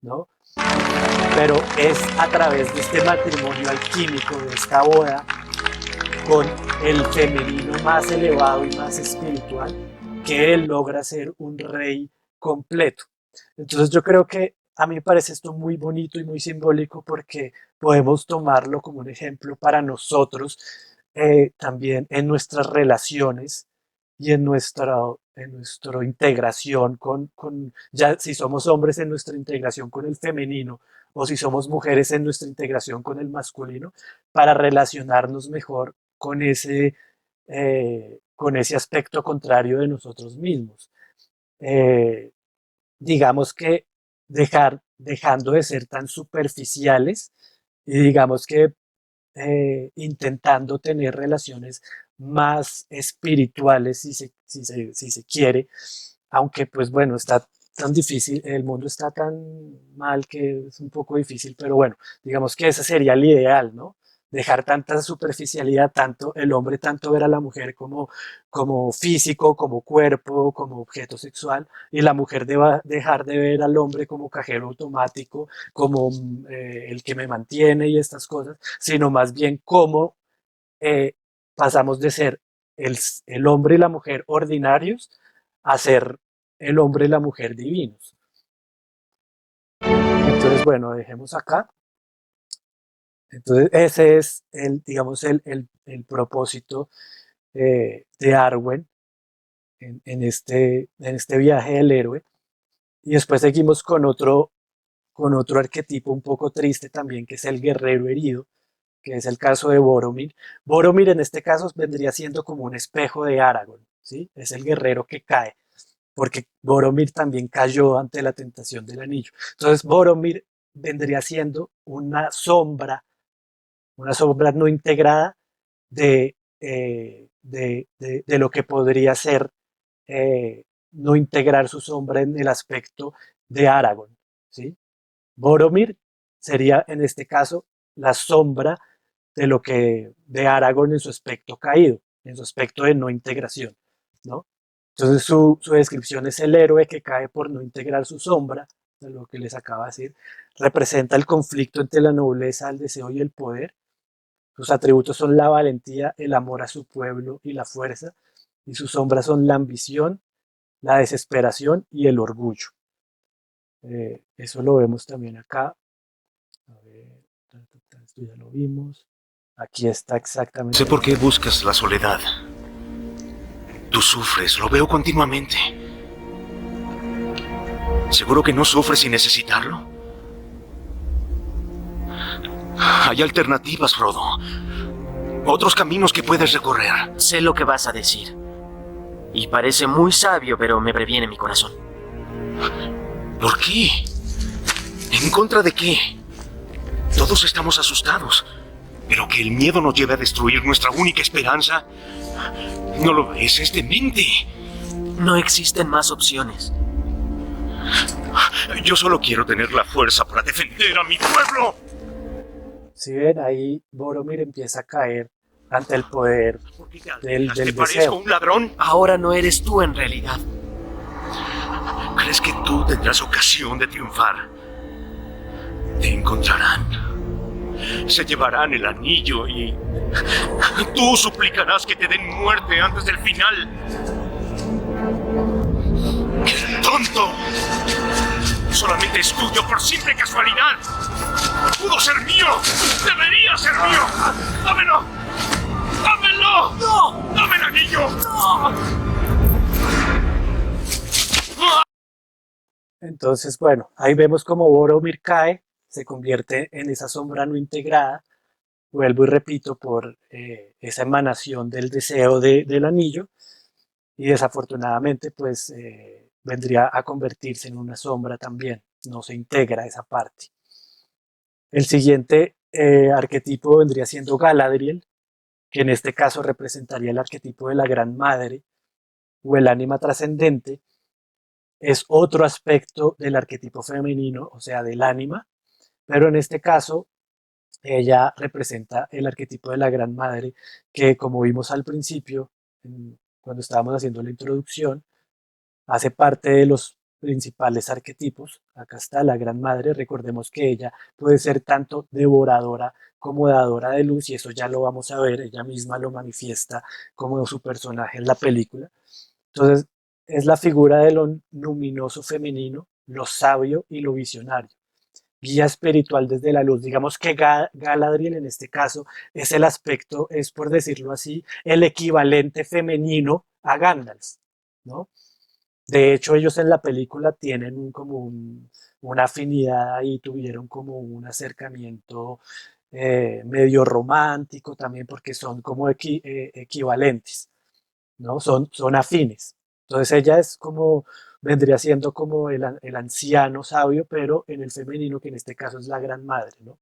¿no? Pero es a través de este matrimonio alquímico, de esta boda, con el femenino más elevado y más espiritual, que él logra ser un rey completo. Entonces yo creo que a mí me parece esto muy bonito y muy simbólico porque podemos tomarlo como un ejemplo para nosotros también en nuestras relaciones y en nuestra integración ya si somos hombres en nuestra integración con el femenino o si somos mujeres en nuestra integración con el masculino, para relacionarnos mejor con ese aspecto contrario de nosotros mismos. Eh, digamos que dejando de ser tan superficiales y digamos que intentando tener relaciones más espirituales, si se quiere, aunque pues bueno, está tan difícil, el mundo está tan mal que es un poco difícil, pero bueno, digamos que ese sería el ideal, ¿no? Dejar tanta superficialidad, tanto el hombre, tanto ver a la mujer como físico, como cuerpo, como objeto sexual, y la mujer deba dejar de ver al hombre como cajero automático, como el que me mantiene y estas cosas, sino más bien cómo eh, pasamos de ser el hombre y la mujer ordinarios a ser el hombre y la mujer divinos. Entonces, bueno, dejemos acá. Entonces, ese es digamos, el propósito de Arwen en este viaje del héroe. Y después seguimos con otro arquetipo un poco triste también, que es el guerrero herido, que es el caso de Boromir. Boromir en este caso vendría siendo como un espejo de Aragorn, ¿sí? Es el guerrero que cae, porque Boromir también cayó ante la tentación del anillo. Entonces Boromir vendría siendo una sombra no integrada de lo que podría ser no integrar su sombra en el aspecto de Aragorn, ¿sí? Boromir sería en este caso la sombra de Aragorn en su aspecto caído, en su aspecto de no integración, ¿no? Entonces su descripción es el héroe que cae por no integrar su sombra, de lo que les acaba de decir, representa el conflicto entre la nobleza, el deseo y el poder. Sus atributos son la valentía, el amor a su pueblo y la fuerza, y sus sombras son la ambición, la desesperación y el orgullo. Eso lo vemos también acá. A ver, esto ya lo vimos. Aquí está exactamente. Sé por qué buscas la soledad. Tú sufres, lo veo continuamente. ¿Seguro que no sufres sin necesitarlo? Hay alternativas, Frodo. Otros caminos que puedes recorrer. Sé lo que vas a decir. Y parece muy sabio, pero me previene mi corazón. ¿Por qué? ¿En contra de qué? Todos estamos asustados. Pero que el miedo nos lleve a destruir nuestra única esperanza. No lo ves, es demente. No existen más opciones. Yo solo quiero tener la fuerza para defender a mi pueblo. Si ven, ahí Boromir empieza a caer ante el poder del ¿Te parezco deseo. un ladrón? Ahora no eres tú en realidad. ¿Crees que tú tendrás ocasión de triunfar? Te encontrarán. Se llevarán el anillo y tú suplicarás que te den muerte antes del final. ¡Qué tonto! Solamente es tuyo por simple casualidad. ¡Pudo ser mío! ¡Debería ser mío! ¡Dámelo! ¡Dámelo! ¡No! ¡Dame el anillo! Entonces, bueno, ahí vemos como Boromir cae, se convierte en esa sombra no integrada, vuelvo y repito, por esa emanación del deseo del anillo, y desafortunadamente pues vendría a convertirse en una sombra también, no se integra esa parte. El siguiente arquetipo vendría siendo Galadriel, que en este caso representaría el arquetipo de la Gran Madre o el ánima trascendente. Es otro aspecto del arquetipo femenino, o sea, del ánima, pero en este caso ella representa el arquetipo de la Gran Madre, que como vimos al principio, cuando estábamos haciendo la introducción, hace parte de los principales arquetipos. Acá está la Gran Madre, recordemos que ella puede ser tanto devoradora como dadora de luz, y eso ya lo vamos a ver, ella misma lo manifiesta como su personaje en la película. Entonces, es la figura de lo luminoso femenino, lo sabio y lo visionario. Guía espiritual desde la luz. Digamos que Galadriel en este caso es el aspecto, es por decirlo así, el equivalente femenino a Gandalf, ¿no? De hecho, ellos en la película tienen una afinidad ahí, tuvieron como un acercamiento medio romántico también, porque son como equivalentes, ¿no? Son afines. Entonces ella es como, vendría siendo como el anciano sabio, pero en el femenino, que en este caso es la Gran Madre, ¿no?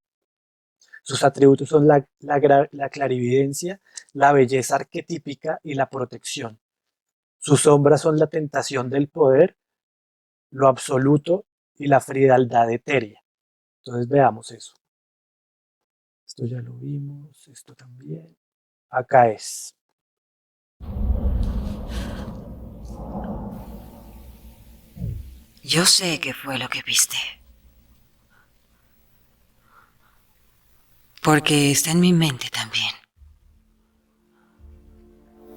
Sus atributos son la clarividencia, la belleza arquetípica y la protección. Sus sombras son la tentación del poder, lo absoluto y la frialdad etérea. Entonces veamos eso. Esto ya lo vimos, esto también. Acá es. Yo sé qué fue lo que viste. Porque está en mi mente también.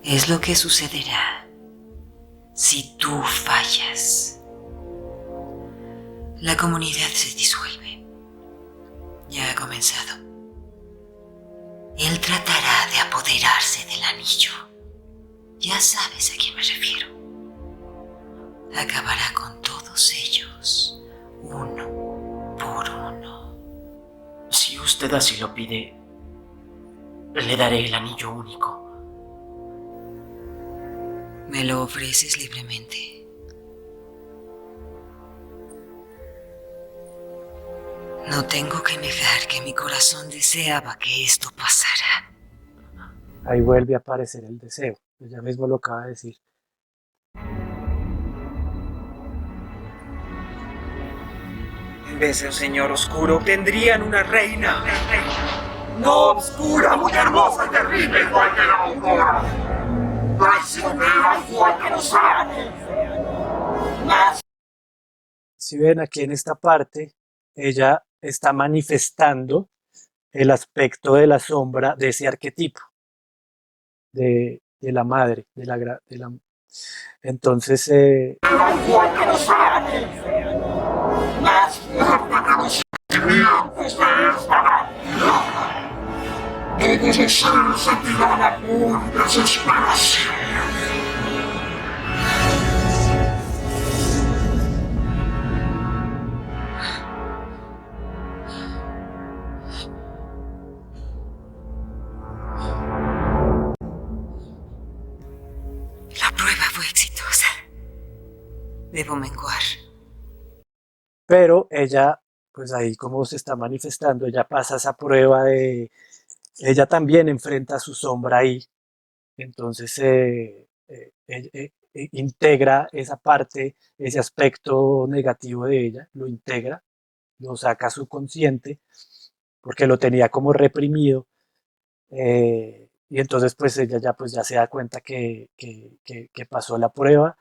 Es lo que sucederá si tú fallas. La comunidad se disuelve. Ya ha comenzado. Él tratará de apoderarse del anillo. Ya sabes a quién me refiero. Acabará con todos ellos, uno por uno. Si usted así lo pide, le daré el anillo único. Me lo ofreces libremente. No tengo que negar que mi corazón deseaba que esto pasara. Ahí vuelve a aparecer el deseo. Ella mismo lo acaba de decir. En vez de un señor oscuro, tendrían una reina. No oscura, muy hermosa y terrible, igual que la aurora. Traicionera, igual que los ángeles. Si ven aquí en esta parte, ella está manifestando el aspecto de la sombra de ese arquetipo, de la madre, entonces Igual que los ángeles. Más fuerte que los sentimientos de esta vida. Todos los seres sentirán amor y desesperación. Debo menguar. Pero ella, pues ahí como se está manifestando, ella pasa esa prueba ella también enfrenta su sombra ahí, entonces integra esa parte, ese aspecto negativo de ella, lo integra, lo saca a su consciente, porque lo tenía como reprimido, y entonces pues ella ya, pues, ya se da cuenta que pasó la prueba,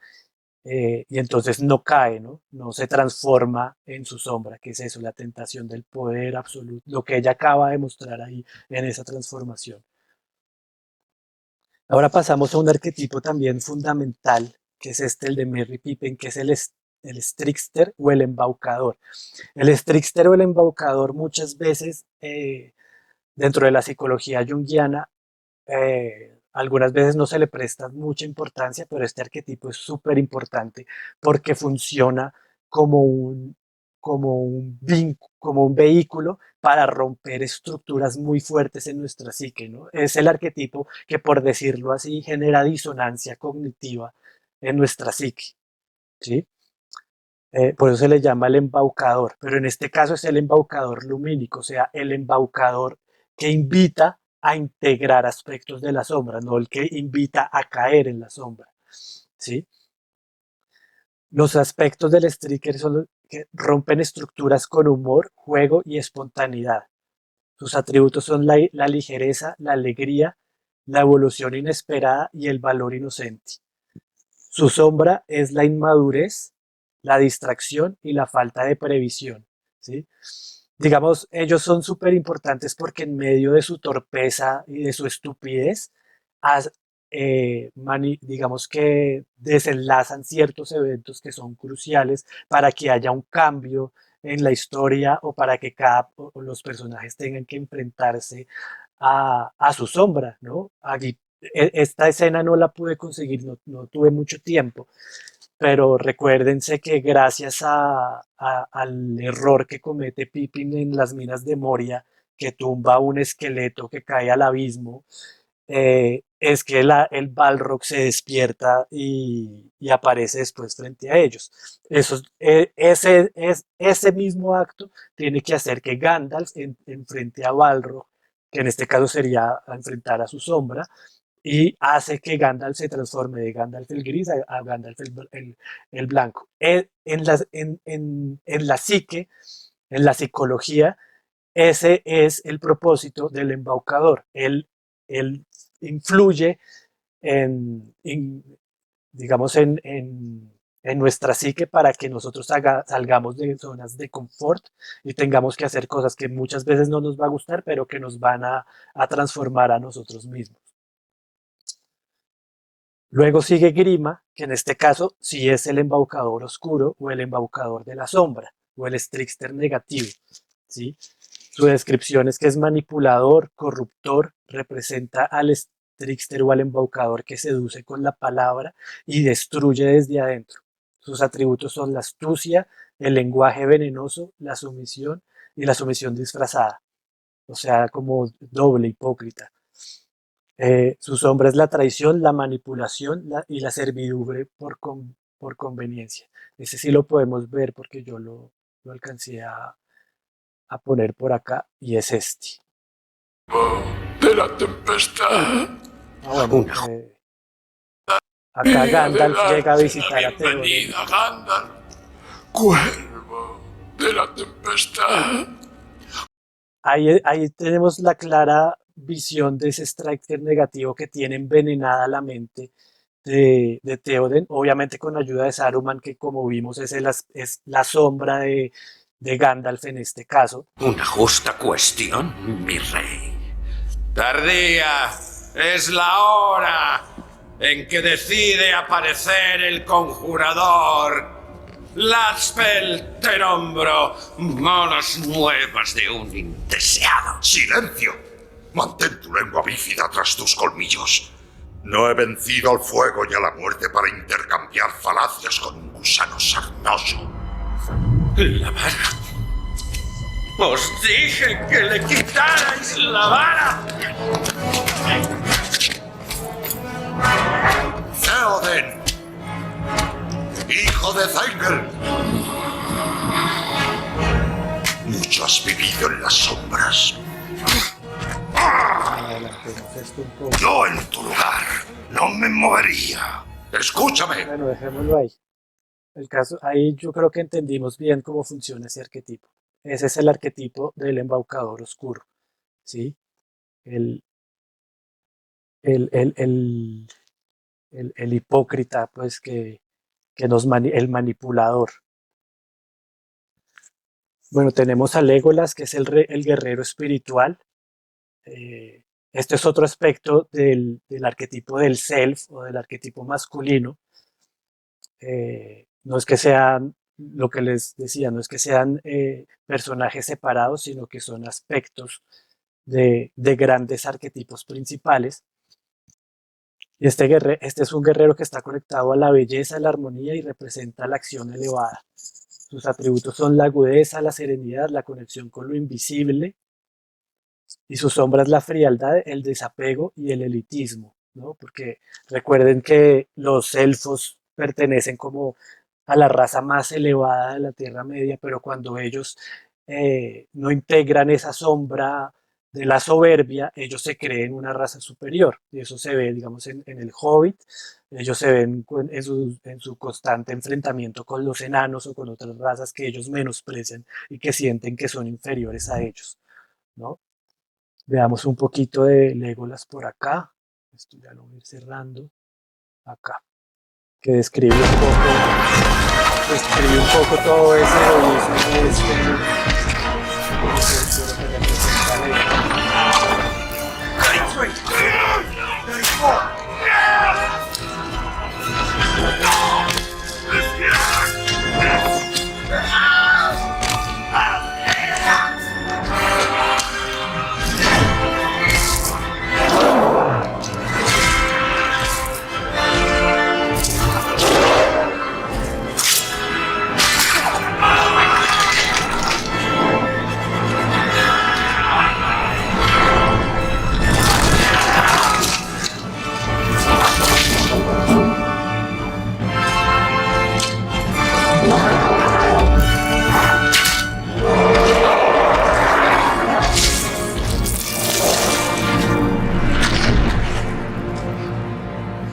y entonces no cae, ¿no? No se transforma en su sombra, que es eso, la tentación del poder absoluto, lo que ella acaba de mostrar ahí en esa transformación. Ahora pasamos a un arquetipo también fundamental, que es el de Merry Pippin, que es el Strixter o el embaucador. El Strixter o el embaucador muchas veces dentro de la psicología junguiana, algunas veces no se le presta mucha importancia, pero este arquetipo es súper importante porque funciona como como un vehículo para romper estructuras muy fuertes en nuestra psique, ¿no? Es el arquetipo que, por decirlo así, genera disonancia cognitiva en nuestra psique, ¿sí? Por eso se le llama el embaucador, pero en este caso es el embaucador lumínico, o sea, el embaucador que invita a integrar aspectos de la sombra, no el que invita a caer en la sombra, ¿sí? Los aspectos del Striker son los que rompen estructuras con humor, juego y espontaneidad. Sus atributos son la ligereza, la alegría, la evolución inesperada y el valor inocente. Su sombra es la inmadurez, la distracción y la falta de previsión, ¿sí? Digamos, ellos son súper importantes porque en medio de su torpeza y de su estupidez, digamos que desenlazan ciertos eventos que son cruciales para que haya un cambio en la historia o para que o los personajes tengan que enfrentarse a su sombra, ¿no? Aquí, esta escena no la pude conseguir, no tuve mucho tiempo, pero recuérdense que gracias al error que comete Pippin en las minas de Moria, que tumba un esqueleto que cae al abismo, es que el Balrog se despierta y aparece después frente a ellos. Ese mismo acto tiene que hacer que Gandalf enfrente a Balrog, que en este caso sería enfrentar a su sombra, y hace que Gandalf se transforme de Gandalf el gris a Gandalf el blanco. En la psique, en la psicología, ese es el propósito del embaucador. Él influye digamos, en nuestra psique para que nosotros salgamos de zonas de confort y tengamos que hacer cosas que muchas veces no nos va a gustar, pero que nos van a transformar a nosotros mismos. Luego sigue Grima, que en este caso sí es el embaucador oscuro o el embaucador de la sombra o el Strixter negativo, ¿sí? Su descripción es que es manipulador, corruptor, representa al Strixter o al embaucador que seduce con la palabra y destruye desde adentro. Sus atributos son la astucia, el lenguaje venenoso, la sumisión y la sumisión disfrazada, o sea, como doble, hipócrita. Su sombra es la traición, la manipulación y la servidumbre por conveniencia. Ese sí lo podemos ver porque yo lo alcancé a poner por acá y es este. De la tempestad. Bueno, acá Gandalf llega a visitar a Theoden. Bienvenida, Gandalf, cuervo de la tempestad. Ahí tenemos la clara visión de ese Striker negativo que tiene envenenada la mente de Theoden, obviamente con ayuda de Saruman, que como vimos es la sombra de Gandalf en este caso. Una justa cuestión, mi rey. Tardía es la hora en que decide aparecer el conjurador. Laspel, te nombro malas nuevas de un indeseado. ¡Silencio! Mantén tu lengua bífida tras tus colmillos. No he vencido al fuego y a la muerte para intercambiar falacias con un gusano sarnoso. La vara. Os dije que le quitarais la vara. Theoden, hijo de Zengel. Mucho has vivido en las sombras. Adelantemos esto un poco. Yo en tu lugar no me movería. Escúchame. Bueno, dejémoslo ahí. El caso, ahí yo creo que entendimos bien cómo funciona ese arquetipo. Ese es el arquetipo del embaucador oscuro, ¿sí? El, el, el hipócrita, pues que el manipulador. Bueno, tenemos a Legolas, que es el guerrero espiritual. Este es otro aspecto del arquetipo del self o del arquetipo masculino. No es que sean, lo que les decía, no es que sean personajes separados, sino que son aspectos de grandes arquetipos principales. Y este es un guerrero que está conectado a la belleza, la armonía y representa la acción elevada. Sus atributos son la agudeza, la serenidad, la conexión con lo invisible, y sus sombras la frialdad, el desapego y el elitismo, ¿no? Porque recuerden que los elfos pertenecen como a la raza más elevada de la Tierra Media, pero cuando ellos no integran esa sombra de la soberbia, ellos se creen una raza superior. Y eso se ve, digamos, en el Hobbit. Ellos se ven en su constante enfrentamiento con los enanos o con otras razas que ellos menosprecian y que sienten que son inferiores a ellos, ¿no? Veamos un poquito de Legolas por acá. Esto ya lo voy a ir cerrando. Acá. Que describe un poco todo ese heroísmo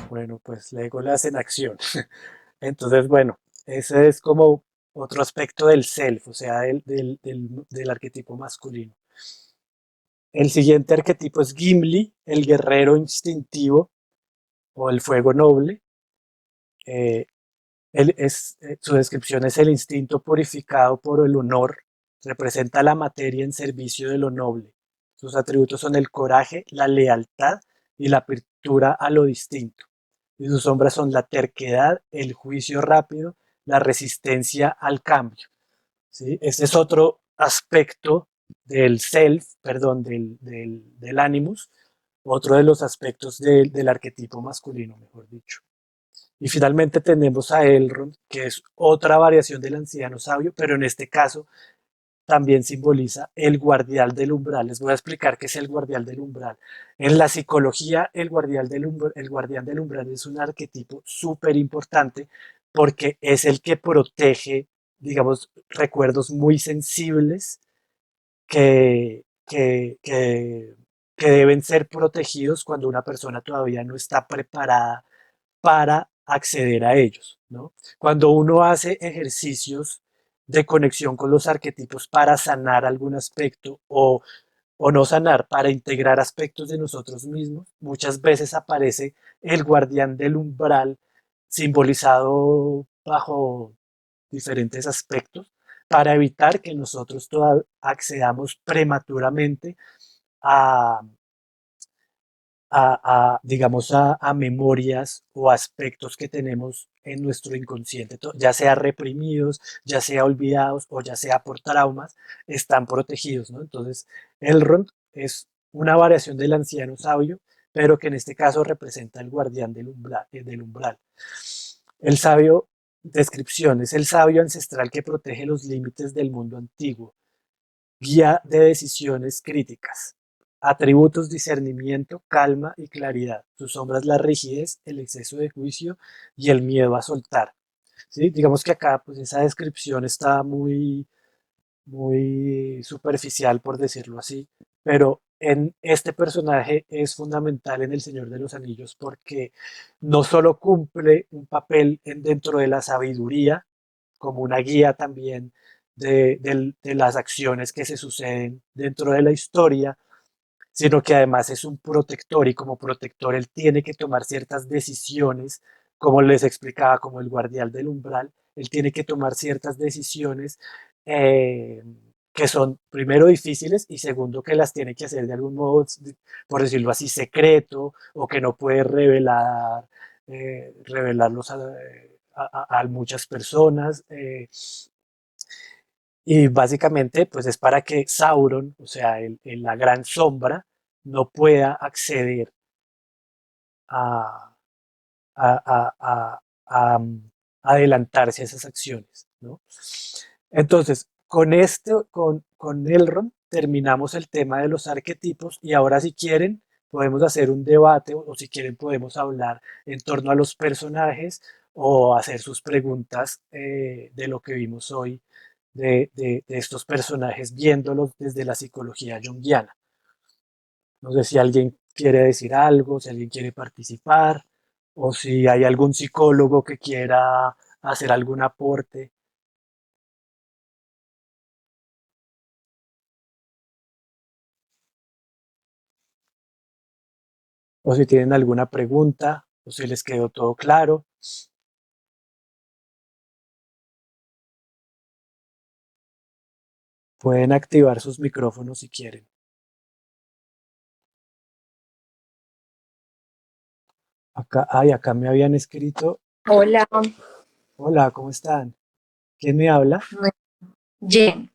Bueno, pues Legolas en acción. Entonces, bueno, ese es como otro aspecto del self, o sea, del arquetipo masculino. El siguiente arquetipo es Gimli, el guerrero instintivo o el fuego noble. Eh, su descripción es el instinto purificado por el honor, representa la materia en servicio de lo noble. Sus atributos son el coraje, la lealtad y la apertura a lo distinto. Y sus sombras son la terquedad, el juicio rápido, la resistencia al cambio, ¿sí? Este es otro aspecto del self, perdón, del animus, otro de los aspectos del arquetipo masculino, mejor dicho. Y finalmente tenemos a Elrond, que es otra variación del anciano sabio, pero en este caso también simboliza el guardián del umbral. Les voy a explicar qué es el guardián del umbral. En la psicología, el guardián del umbral es un arquetipo súper importante porque es el que protege, digamos, recuerdos muy sensibles que deben ser protegidos cuando una persona todavía no está preparada para acceder a ellos, ¿no? Cuando uno hace ejercicios de conexión con los arquetipos para sanar algún aspecto o no sanar, para integrar aspectos de nosotros mismos, muchas veces aparece el guardián del umbral simbolizado bajo diferentes aspectos para evitar que nosotros accedamos prematuramente a, digamos, a memorias o aspectos que tenemos en nuestro inconsciente, ya sea reprimidos, ya sea olvidados o ya sea por traumas, están protegidos, ¿no? Entonces, Elrond es una variación del anciano sabio, pero que en este caso representa el guardián del umbral. El sabio, descripción, es el sabio ancestral que protege los límites del mundo antiguo, guía de decisiones críticas. Atributos: discernimiento, calma y claridad. Sus sombras: la rigidez, el exceso de juicio y el miedo a soltar. ¿sí? Digamos que acá pues esa descripción está muy superficial, por decirlo así, pero en este personaje es fundamental en El Señor de los Anillos porque no solo cumple un papel dentro de la sabiduría, como una guía también de las acciones que se suceden dentro de la historia, sino que además es un protector y como protector él tiene que tomar ciertas decisiones, como les explicaba, como el guardián del umbral, él tiene que tomar ciertas decisiones eh, que son primero difíciles y segundo que las tiene que hacer de algún modo, por decirlo así, secreto o que no puede revelarlos a muchas personas. Y básicamente, pues es para que Sauron, o sea, la gran sombra, no pueda acceder a, a adelantarse a esas acciones, ¿no? Entonces, con Elrond terminamos el tema de los arquetipos y ahora si quieren podemos hacer un debate o si quieren podemos hablar en torno a los personajes o hacer sus preguntas de lo que vimos hoy de estos personajes viéndolos desde la psicología junguiana. No sé si alguien quiere decir algo, si alguien quiere participar o si hay algún psicólogo que quiera hacer algún aporte. O si tienen alguna pregunta, o si les quedó todo claro. Pueden activar sus micrófonos si quieren. Acá me habían escrito. Hola, Hola, ¿cómo están? ¿Quién me habla? Jen.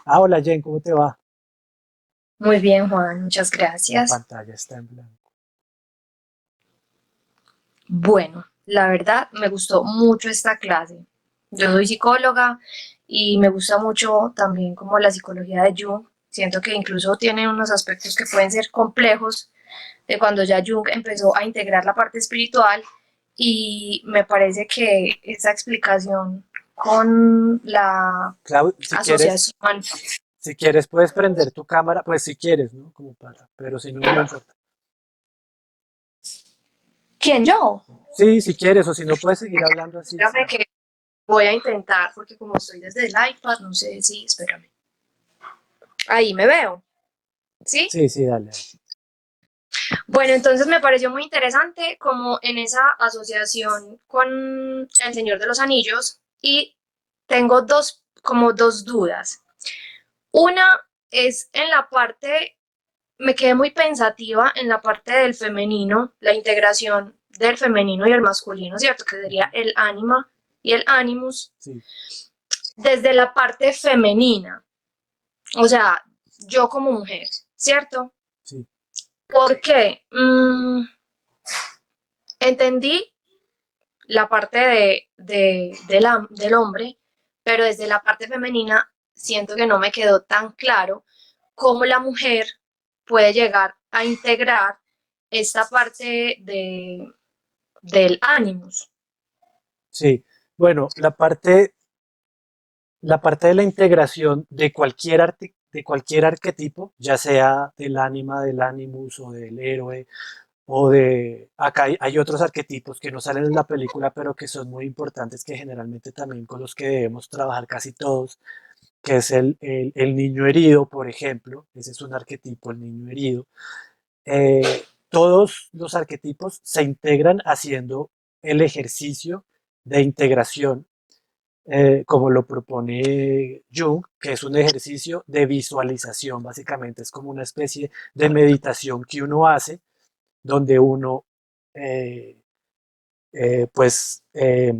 Hola Jen, ¿cómo te va? Muy bien, Juan, muchas La gracias. pantalla está en blanco. Bueno, la verdad me gustó mucho esta clase. Yo soy psicóloga y me gusta mucho también como la psicología de Jung. Siento que incluso tiene unos aspectos que pueden ser complejos de cuando ya Jung empezó a integrar la parte espiritual y me parece que esa explicación con la asociación. Si quieres puedes prender tu cámara, pues si quieres, ¿no? Como para, pero si no, no me importa. ¿Quién, yo? Sí, si quieres, o si no puedes seguir hablando así. Espérame que voy a intentar, porque como estoy desde el iPad, no sé si, espérame. Ahí me veo. ¿Sí? Sí, sí, dale. Bueno, entonces me pareció muy interesante como en esa asociación con El Señor de los Anillos y tengo como dos dudas. Una es en la parte, me quedé muy pensativa en la parte del femenino, la integración del femenino y el masculino, ¿cierto? Que sería el ánima y el animus. Sí. Desde la parte femenina, o sea, yo como mujer, ¿cierto? Sí. ¿Por qué? Entendí la parte del hombre, pero desde la parte femenina siento que no me quedó tan claro cómo la mujer puede llegar a integrar esta parte del animus. Sí, bueno, la parte de la integración de de cualquier arquetipo, ya sea del ánima, del animus o del héroe, acá hay otros arquetipos que no salen en la película, pero que son muy importantes, que generalmente también con los que debemos trabajar casi todos, que es el niño herido, por ejemplo, ese es un arquetipo, el niño herido. Todos los arquetipos se integran haciendo el ejercicio de integración como lo propone Jung, que es un ejercicio de visualización, básicamente es como una especie de meditación que uno hace, donde uno eh,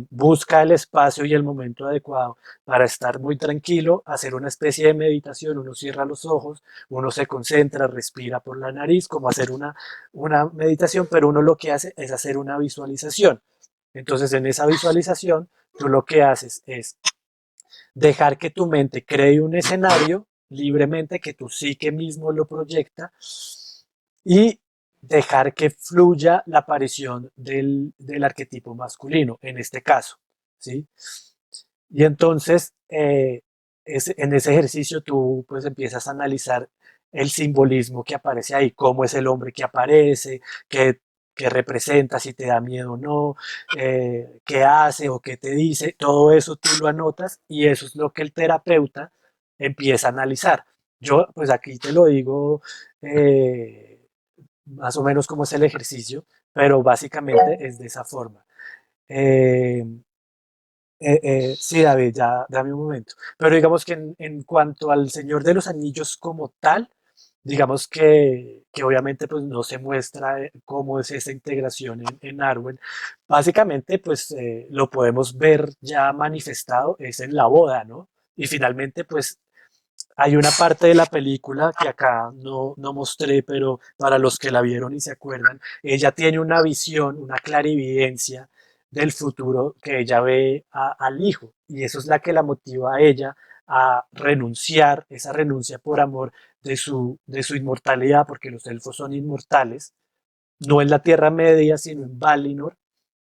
busca el espacio y el momento adecuado para estar muy tranquilo, hacer una especie de meditación, uno cierra los ojos, uno se concentra, respira por la nariz, como hacer una meditación, pero uno lo que hace es hacer una visualización. Entonces en esa visualización tú lo que haces es dejar que tu mente cree un escenario libremente, que tu psique mismo lo proyecta y dejar que fluya la aparición del arquetipo masculino, en este caso. ¿sí? Y entonces, en ese ejercicio tú pues empiezas a analizar el simbolismo que aparece ahí, cómo es el hombre que aparece, qué representa, si te da miedo o no, qué hace o qué te dice, todo eso tú lo anotas y eso es lo que el terapeuta empieza a analizar. Yo pues aquí te lo digo más o menos cómo es el ejercicio, pero básicamente es de esa forma. Eh, sí, David, ya dame un momento. Pero digamos que en cuanto al Señor de los Anillos como tal, digamos que obviamente pues no se muestra cómo es esa integración en Arwen. Básicamente pues lo podemos ver ya manifestado es en la boda, ¿no? Y finalmente pues hay una parte de la película que acá no mostré, pero para los que la vieron y se acuerdan, ella tiene una visión, una clarividencia del futuro que ella ve al hijo y eso es la que la motiva a ella a renunciar, esa renuncia por amor de su inmortalidad, porque los elfos son inmortales, no en la Tierra Media, sino en Valinor,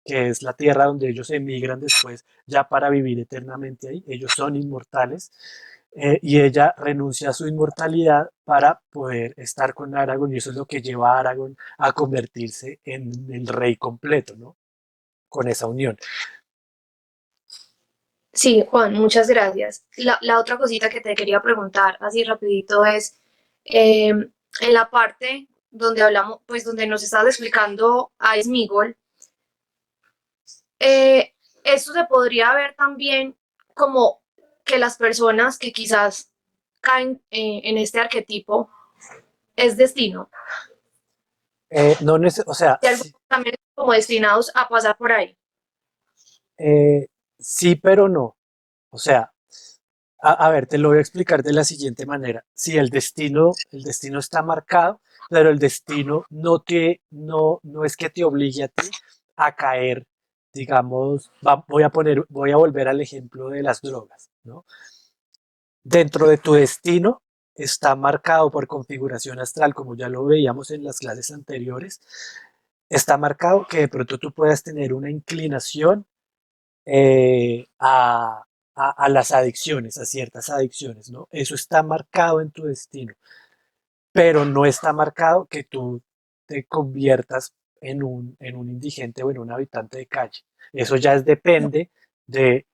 que es la tierra donde ellos emigran después ya para vivir eternamente ahí. Ellos son inmortales y ella renuncia a su inmortalidad para poder estar con Aragorn y eso es lo que lleva a Aragorn a convertirse en el rey completo, ¿no? Con esa unión. Sí, Juan, muchas gracias. La otra cosita que te quería preguntar así rapidito es, en la parte donde hablamos, pues donde nos estabas explicando a Smigol, esto se podría ver también como que las personas que quizás caen en este arquetipo es destino. No o sea, Y algunos también como destinados a pasar por ahí. sí, pero no. O sea, a ver, te lo voy a explicar de la siguiente manera. Si el destino está marcado, pero el destino no es que te obligue a ti a caer, digamos, voy a volver al ejemplo de las drogas, ¿no? Dentro de tu destino está marcado por configuración astral, como ya lo veíamos en las clases anteriores, está marcado que de pronto tú puedas tener una inclinación a las adicciones, a ciertas adicciones, ¿no? Eso está marcado en tu destino, pero no está marcado que tú te conviertas en un indigente o en un habitante de calle. Eso ya depende de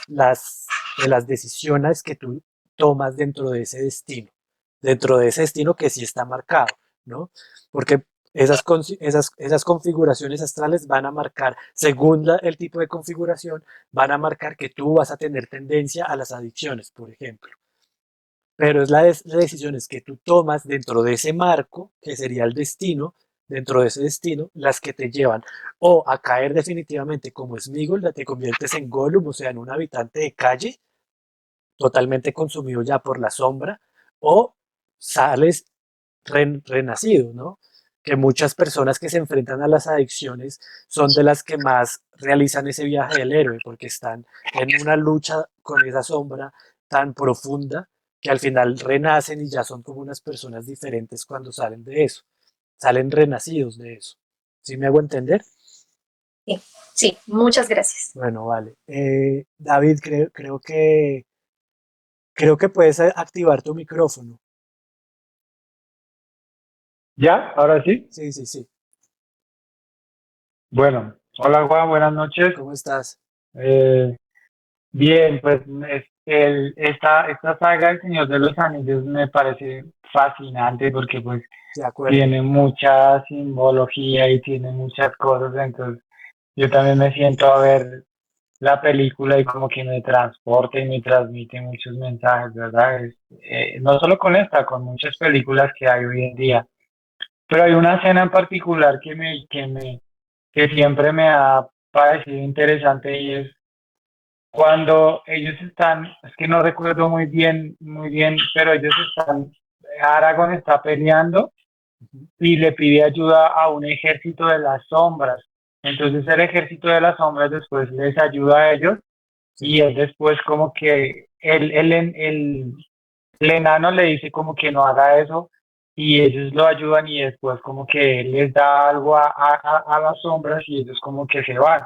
las, de las decisiones que tú tomas dentro de ese destino que sí está marcado, ¿no? Porque esas configuraciones astrales van a marcar, según el tipo de configuración, van a marcar que tú vas a tener tendencia a las adicciones, por ejemplo. Pero es las decisiones que tú tomas dentro de ese marco, que sería el destino, dentro de ese destino, las que te llevan o a caer definitivamente como Sméagol, te conviertes en Gollum, o sea, en un habitante de calle, totalmente consumido ya por la sombra, o sales renacido, ¿no? Que muchas personas que se enfrentan a las adicciones son de las que más realizan ese viaje del héroe, porque están en una lucha con esa sombra tan profunda que al final renacen y ya son como unas personas diferentes cuando salen de eso, salen renacidos de eso. ¿Sí me hago entender? Sí, sí, muchas gracias. Bueno, vale. David, creo que puedes activar tu micrófono. ¿Ya? ¿Ahora sí? Sí, sí, sí. Bueno, hola Juan, buenas noches. ¿Cómo estás? Bien, pues esta saga El Señor de los Anillos me parece fascinante porque pues De acuerdo. tiene mucha simbología y tiene muchas cosas, entonces yo también me siento a ver la película y como que me transporta y me transmite muchos mensajes, ¿verdad? No solo con esta, con muchas películas que hay hoy en día. Pero hay una escena en particular que siempre me ha parecido interesante y es cuando ellos están, es que no recuerdo muy bien, pero ellos están, Aragorn está peleando y le pide ayuda a un ejército de las sombras. Entonces el ejército de las sombras después les ayuda a ellos y él después como que el enano le dice como que no haga eso y ellos lo ayudan y después como que él les da algo a las sombras y ellos como que se van.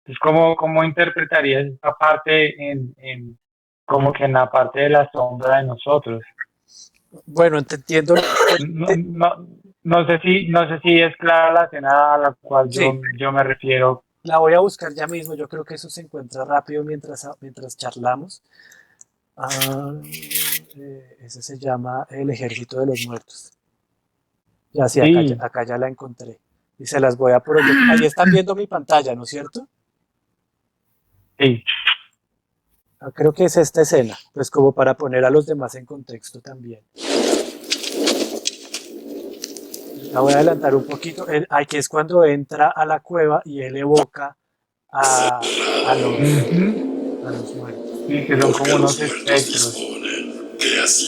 Entonces, ¿cómo interpretarías esta parte como que en la parte de la sombra de nosotros? Bueno, te entiendo. No sé si es clara la escena a la cual Sí, yo me refiero. la voy a buscar ya mismo. Yo creo que eso se encuentra rápido mientras charlamos. Ah, ese se llama El Ejército de los Muertos. Ya sí, Sí, acá ya la encontré. Y se las voy a proyectar. Ahí están viendo mi pantalla, ¿no es cierto? sí. Ah, creo que es esta escena, pues como para poner a los demás en contexto también. La voy a adelantar un poquito. Aquí es cuando entra a la cueva y él evoca a los muertos. Sí, que son como unos espectros.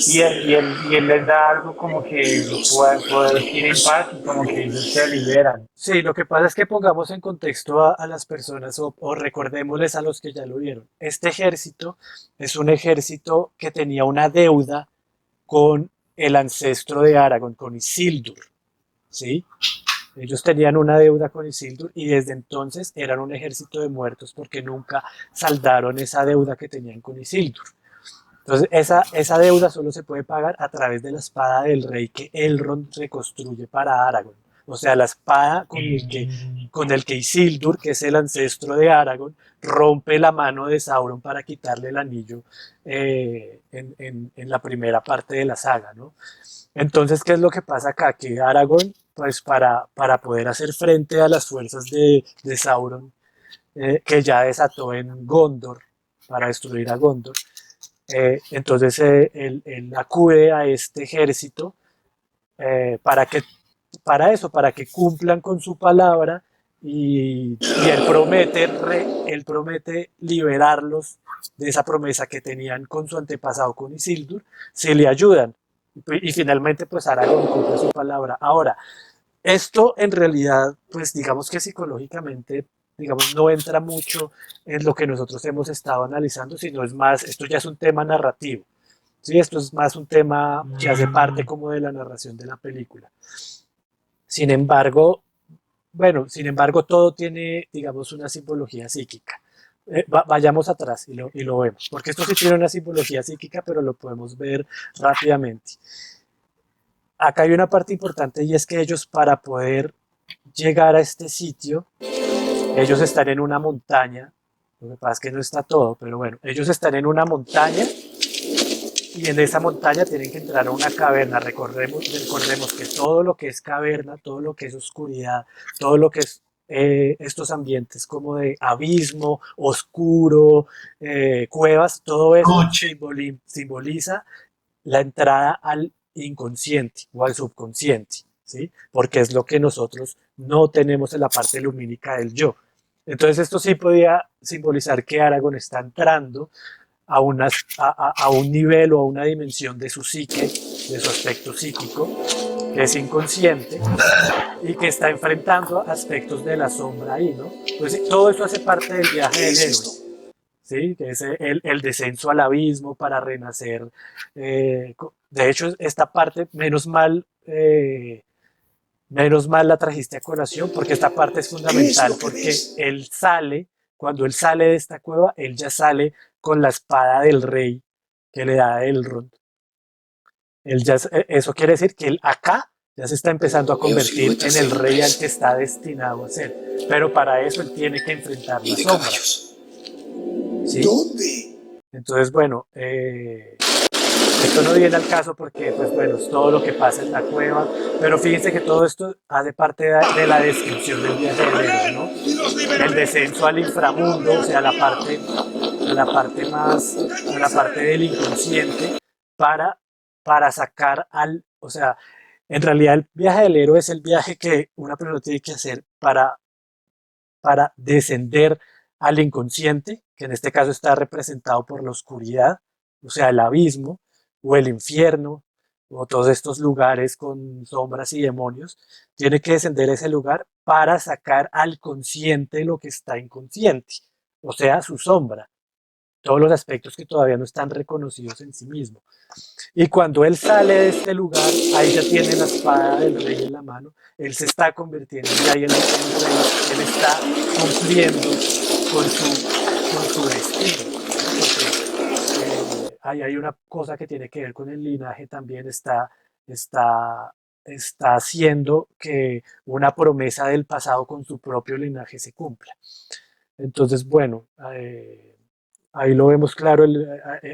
Y él les da algo como que puedes ir en paz y como que ellos se liberan. Sí, lo que pasa es que pongamos en contexto a las personas o recordémosles a los que ya lo vieron. Este ejército es un ejército que tenía una deuda con el ancestro de Aragorn, con Isildur, ¿sí? Ellos tenían una deuda con Isildur y desde entonces eran un ejército de muertos porque nunca saldaron esa deuda que tenían con Isildur. Entonces, esa deuda solo se puede pagar a través de la espada del rey que Elrond reconstruye para Aragorn. O sea, la espada con el que Isildur, que es el ancestro de Aragorn, rompe la mano de Sauron para quitarle el anillo en la primera parte de la saga, ¿no? Entonces, ¿qué es lo que pasa acá? Que Aragorn, pues para poder hacer frente a las fuerzas de Sauron, que ya desató en Gondor, para destruir a Gondor, entonces él acude a este ejército para que cumplan con su palabra y él promete liberarlos de esa promesa que tenían con su antepasado, con Isildur, si le ayudan. Y finalmente, pues Aragorn cumple su palabra. Ahora, esto en realidad, pues digamos que psicológicamente, digamos, no entra mucho en lo que nosotros hemos estado analizando, sino es más, esto ya es un tema narrativo. Sí, esto es más un tema que hace parte como de la narración de la película. Sin embargo, bueno, sin embargo, todo tiene, digamos, una simbología psíquica. Vayamos atrás y lo vemos, porque esto sí tiene una simbología psíquica, pero lo podemos ver rápidamente. Acá hay una parte importante y es que ellos para poder llegar a este sitio, ellos están en una montaña, lo que pasa es que no está todo, pero bueno, ellos están en una montaña y en esa montaña tienen que entrar a una caverna. Recordemos que todo lo que es caverna, todo lo que es oscuridad, todo lo que es estos ambientes como de abismo, oscuro, cuevas, todo eso simboliza la entrada al inconsciente o al subconsciente, ¿sí? Porque es lo que nosotros no tenemos en la parte lumínica del yo. Entonces esto sí podía simbolizar que Aragorn está entrando a un nivel o a una dimensión de su psique, de su aspecto psíquico, que es inconsciente y que está enfrentando aspectos de la sombra ahí, ¿no? Pues todo eso hace parte del viaje del héroe, ¿sí? Que es el descenso al abismo para renacer. De hecho, esta parte, menos mal la trajiste a colación, porque esta parte es fundamental, porque cuando él sale de esta cueva, él ya sale con la espada del rey que le da Elrond. Eso quiere decir que él acá ya se está empezando a convertir en el rey al que está destinado a ser. Pero para eso él tiene que enfrentar las sombras. ¿Sí? ¿Dónde? Entonces, bueno, esto no viene al caso porque, pues bueno, es todo lo que pasa en la cueva, pero fíjense que todo esto hace parte de la descripción del viaje del héroe, ¿no? El descenso al inframundo, o sea, la parte del inconsciente para sacar o sea, en realidad el viaje del héroe es el viaje que una persona tiene que hacer para descender al inconsciente, que en este caso está representado por la oscuridad, o sea, el abismo o el infierno, o todos estos lugares con sombras y demonios. Tiene que descender a ese lugar para sacar al consciente lo que está inconsciente, o sea, su sombra, todos los aspectos que todavía no están reconocidos en sí mismo. Y cuando él sale de este lugar, ahí ya tiene la espada del rey en la mano, él se está convirtiendo ya en el rey, él está cumpliendo con su destino, ¿no? Porque ahí hay una cosa que tiene que ver con el linaje, también está, está haciendo que una promesa del pasado con su propio linaje se cumpla. Entonces, bueno, ahí lo vemos claro,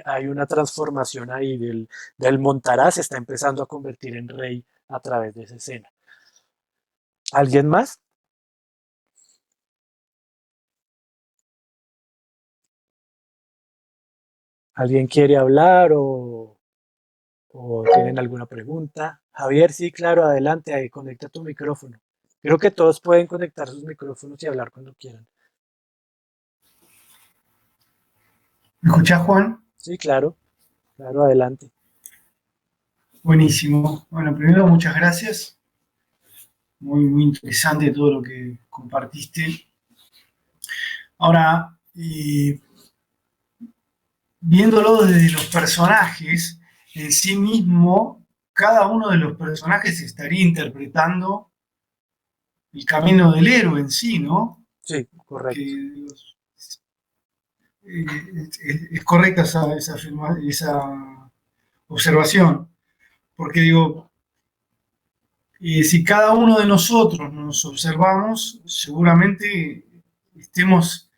hay una transformación ahí del Montaraz, se está empezando a convertir en rey a través de esa escena. ¿Alguien más? ¿Alguien quiere hablar o tienen alguna pregunta? Javier, sí, claro, adelante, ahí conecta tu micrófono. Creo que todos pueden conectar sus micrófonos y hablar cuando quieran. ¿Me escuchás, Juan? Sí, claro, claro, adelante. Buenísimo. Bueno, primero, muchas gracias. Muy interesante todo lo que compartiste. Ahora, viéndolo desde los personajes, en sí mismo, cada uno de los personajes estaría interpretando el camino del héroe en sí, ¿no? Sí, correcto. Es correcta esa observación, porque digo, si cada uno de nosotros nos observamos, seguramente estemos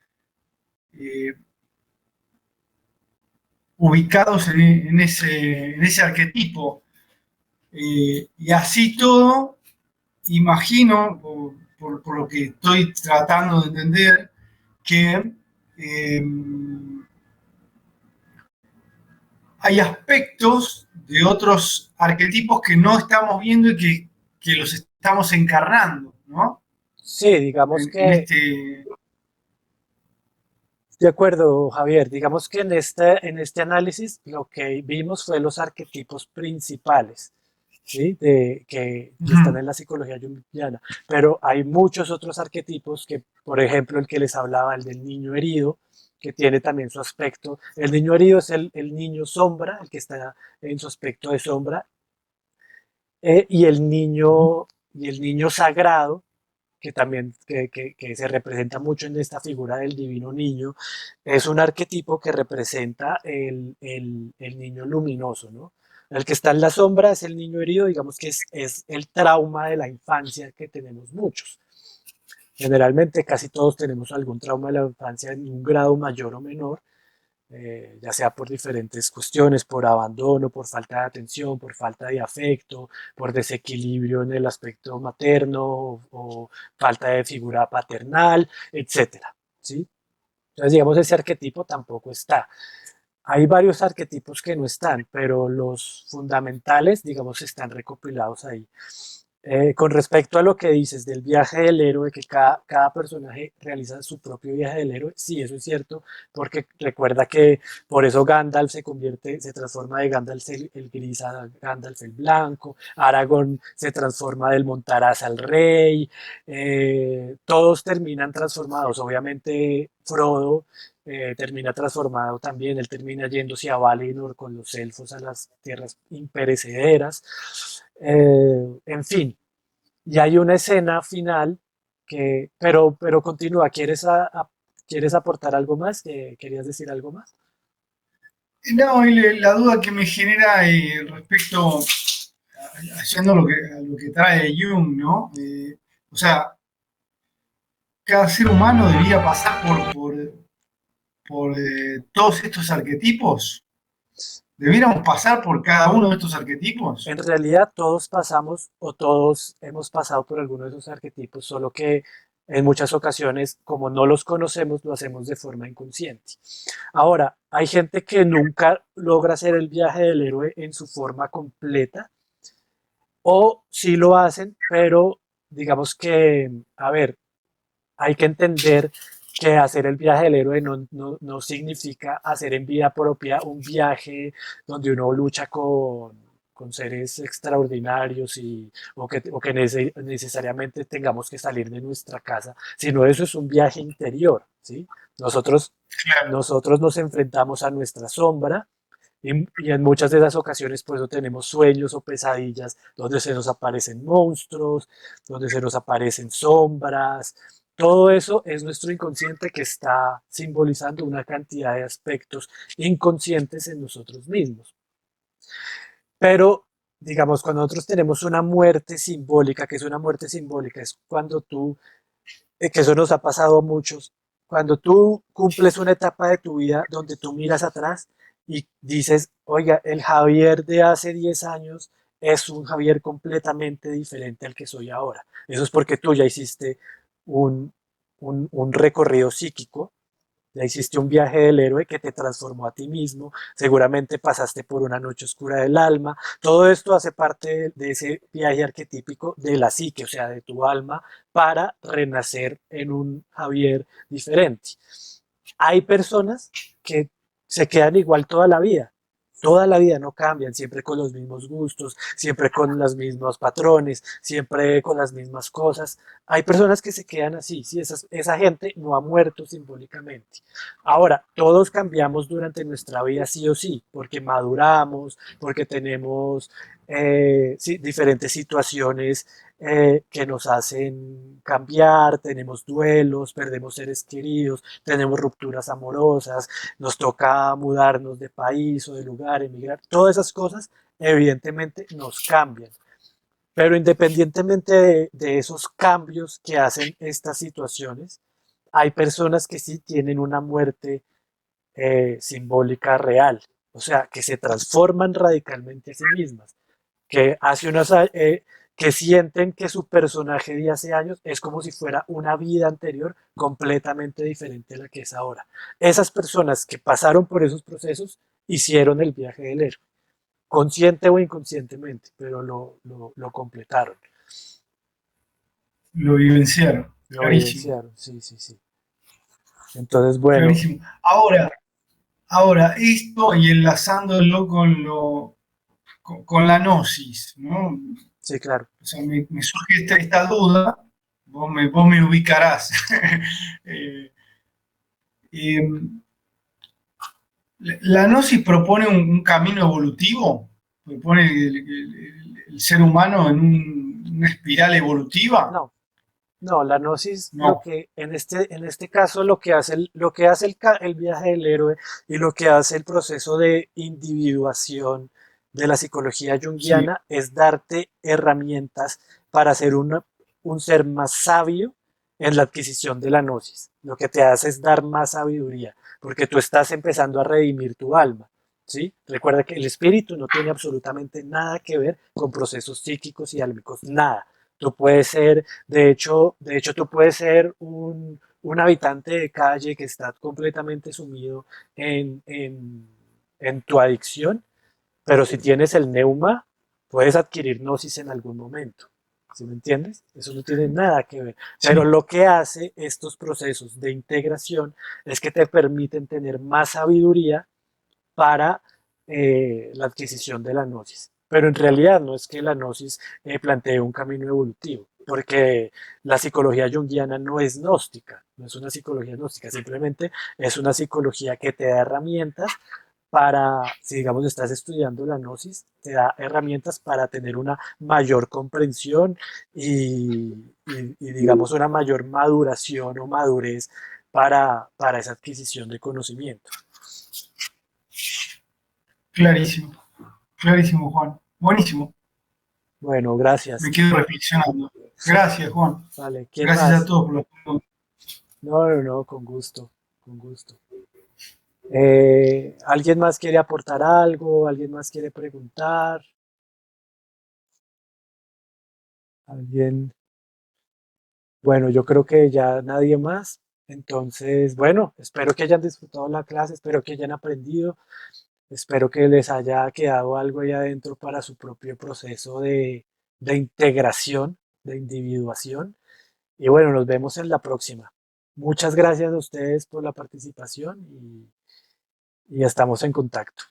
ubicados en ese arquetipo. Y así todo, imagino, por lo que estoy tratando de entender, que hay aspectos de otros arquetipos que no estamos viendo y que los estamos encarnando, ¿no? Sí, digamos que... De acuerdo, Javier. Digamos que en este análisis lo que vimos fue los arquetipos principales, ¿sí? Que están en la psicología junguiana. Pero hay muchos otros arquetipos que, por ejemplo, el que les hablaba, el del niño herido, que tiene también su aspecto. El niño herido es el niño sombra, el que está en su aspecto de sombra, y el niño sagrado, que también que se representa mucho en esta figura del divino niño, es un arquetipo que representa el niño luminoso, ¿no? El que está en la sombra es el niño herido, digamos que es el trauma de la infancia que tenemos muchos. Generalmente casi todos tenemos algún trauma de la infancia en un grado mayor o menor, ya sea por diferentes cuestiones, por abandono, por falta de atención, por falta de afecto, por desequilibrio en el aspecto materno o falta de figura paternal, etcétera, ¿sí? Entonces, digamos, ese arquetipo tampoco está. Hay varios arquetipos que no están, pero los fundamentales, digamos, están recopilados ahí. Con respecto a lo que dices del viaje del héroe, que cada personaje realiza su propio viaje del héroe, sí, eso es cierto, porque recuerda que por eso Gandalf se transforma de Gandalf el gris a Gandalf el blanco, Aragorn se transforma del Montaraz al rey, todos terminan transformados, obviamente Frodo termina transformado también, él termina yéndose a Valinor con los elfos a las tierras imperecederas. En fin, y hay una escena final pero continúa, ¿quieres aportar algo más? ¿Querías decir algo más? No, y la duda que me genera respecto, haciendo a lo que trae Jung, ¿no? O sea, cada ser humano debería pasar por todos estos arquetipos. ¿Debiéramos pasar por cada uno de estos arquetipos? En realidad todos pasamos o todos hemos pasado por alguno de esos arquetipos, solo que en muchas ocasiones, como no los conocemos, lo hacemos de forma inconsciente. Ahora, hay gente que nunca logra hacer el viaje del héroe en su forma completa, o sí lo hacen, pero digamos que, a ver, hay que entender que hacer el viaje del héroe no significa hacer en vida propia un viaje donde uno lucha con seres extraordinarios o que necesariamente tengamos que salir de nuestra casa, sino eso es un viaje interior, ¿sí? Nosotros nos enfrentamos a nuestra sombra y en muchas de esas ocasiones por eso tenemos sueños o pesadillas donde se nos aparecen monstruos, donde se nos aparecen sombras, Todo eso es nuestro inconsciente que está simbolizando una cantidad de aspectos inconscientes en nosotros mismos. Pero, digamos, cuando nosotros tenemos una muerte simbólica, que es una muerte simbólica, es cuando tú, que eso nos ha pasado a muchos, cuando tú cumples una etapa de tu vida donde tú miras atrás y dices, oiga, el Javier de hace 10 años es un Javier completamente diferente al que soy ahora. Eso es porque tú ya hiciste un, un recorrido psíquico, ya hiciste un viaje del héroe que te transformó a ti mismo, seguramente pasaste por una noche oscura del alma, todo esto hace parte de ese viaje arquetípico de la psique, o sea, de tu alma, para renacer en un Javier diferente. Hay personas que se quedan igual toda la vida no cambian, siempre con los mismos gustos, siempre con los mismos patrones, siempre con las mismas cosas. Hay personas que se quedan así, ¿sí? Esa gente no ha muerto simbólicamente. Ahora, todos cambiamos durante nuestra vida sí o sí, porque maduramos, porque tenemos sí, diferentes situaciones que nos hacen cambiar, tenemos duelos, perdemos seres queridos, tenemos rupturas amorosas, nos toca mudarnos de país o de lugar, emigrar, todas esas cosas evidentemente nos cambian. Pero independientemente de esos cambios que hacen estas situaciones, hay personas que sí tienen una muerte simbólica real, o sea, que se transforman radicalmente a sí mismas, que hace unos, que sienten que su personaje de hace años es como si fuera una vida anterior completamente diferente a la que es ahora. Esas personas que pasaron por esos procesos hicieron el viaje del héroe, consciente o inconscientemente, pero lo completaron. Lo vivenciaron. Lo Clarísimo. vivenciaron, sí, sí, sí. Entonces, bueno. Clarísimo. Ahora, esto y enlazándolo con la gnosis, ¿no? Sí, claro. O sea, me surge esta duda, vos me ubicarás. Eh, ¿La gnosis propone un camino evolutivo? ¿Propone el ser humano en una espiral evolutiva? No, no, la gnosis, lo No. que en este caso lo que hace el viaje del héroe y lo que hace el proceso de individuación de la psicología Sí, junguiana es darte herramientas para ser un ser más sabio en la adquisición de la gnosis. Lo que te hace es dar más sabiduría, porque tú estás empezando a redimir tu alma. ¿Sí? Recuerda que el espíritu no tiene absolutamente nada que ver con procesos psíquicos y álmicos, nada. Tú puedes ser, de hecho tú puedes ser un habitante de calle que está completamente sumido en tu adicción, pero si tienes el neuma, puedes adquirir gnosis en algún momento. ¿Sí me entiendes? Eso no tiene nada que ver. Pero sí, lo que hace estos procesos de integración es que te permiten tener más sabiduría para la adquisición de la gnosis. Pero en realidad no es que la gnosis plantee un camino evolutivo, porque la psicología junguiana no es gnóstica, no es una psicología gnóstica, simplemente es una psicología que te da herramientas para, si digamos estás estudiando la gnosis, te da herramientas para tener una mayor comprensión y digamos una mayor maduración o madurez para esa adquisición de conocimiento. clarísimo. Clarísimo, Juan. Buenísimo. Bueno, gracias. Me quedo reflexionando. Gracias, Juan. Vale, ¿quién Gracias más? a todos por los preguntas. No, con gusto, con gusto. ¿Alguien más quiere aportar algo? ¿Alguien más quiere preguntar? ¿Alguien? Bueno, yo creo que ya nadie más. Entonces, bueno, espero que hayan disfrutado la clase, espero que hayan aprendido, espero que les haya quedado algo ahí adentro para su propio proceso de integración, de individuación. Y bueno, nos vemos en la próxima. Muchas gracias a ustedes por la participación y estamos en contacto.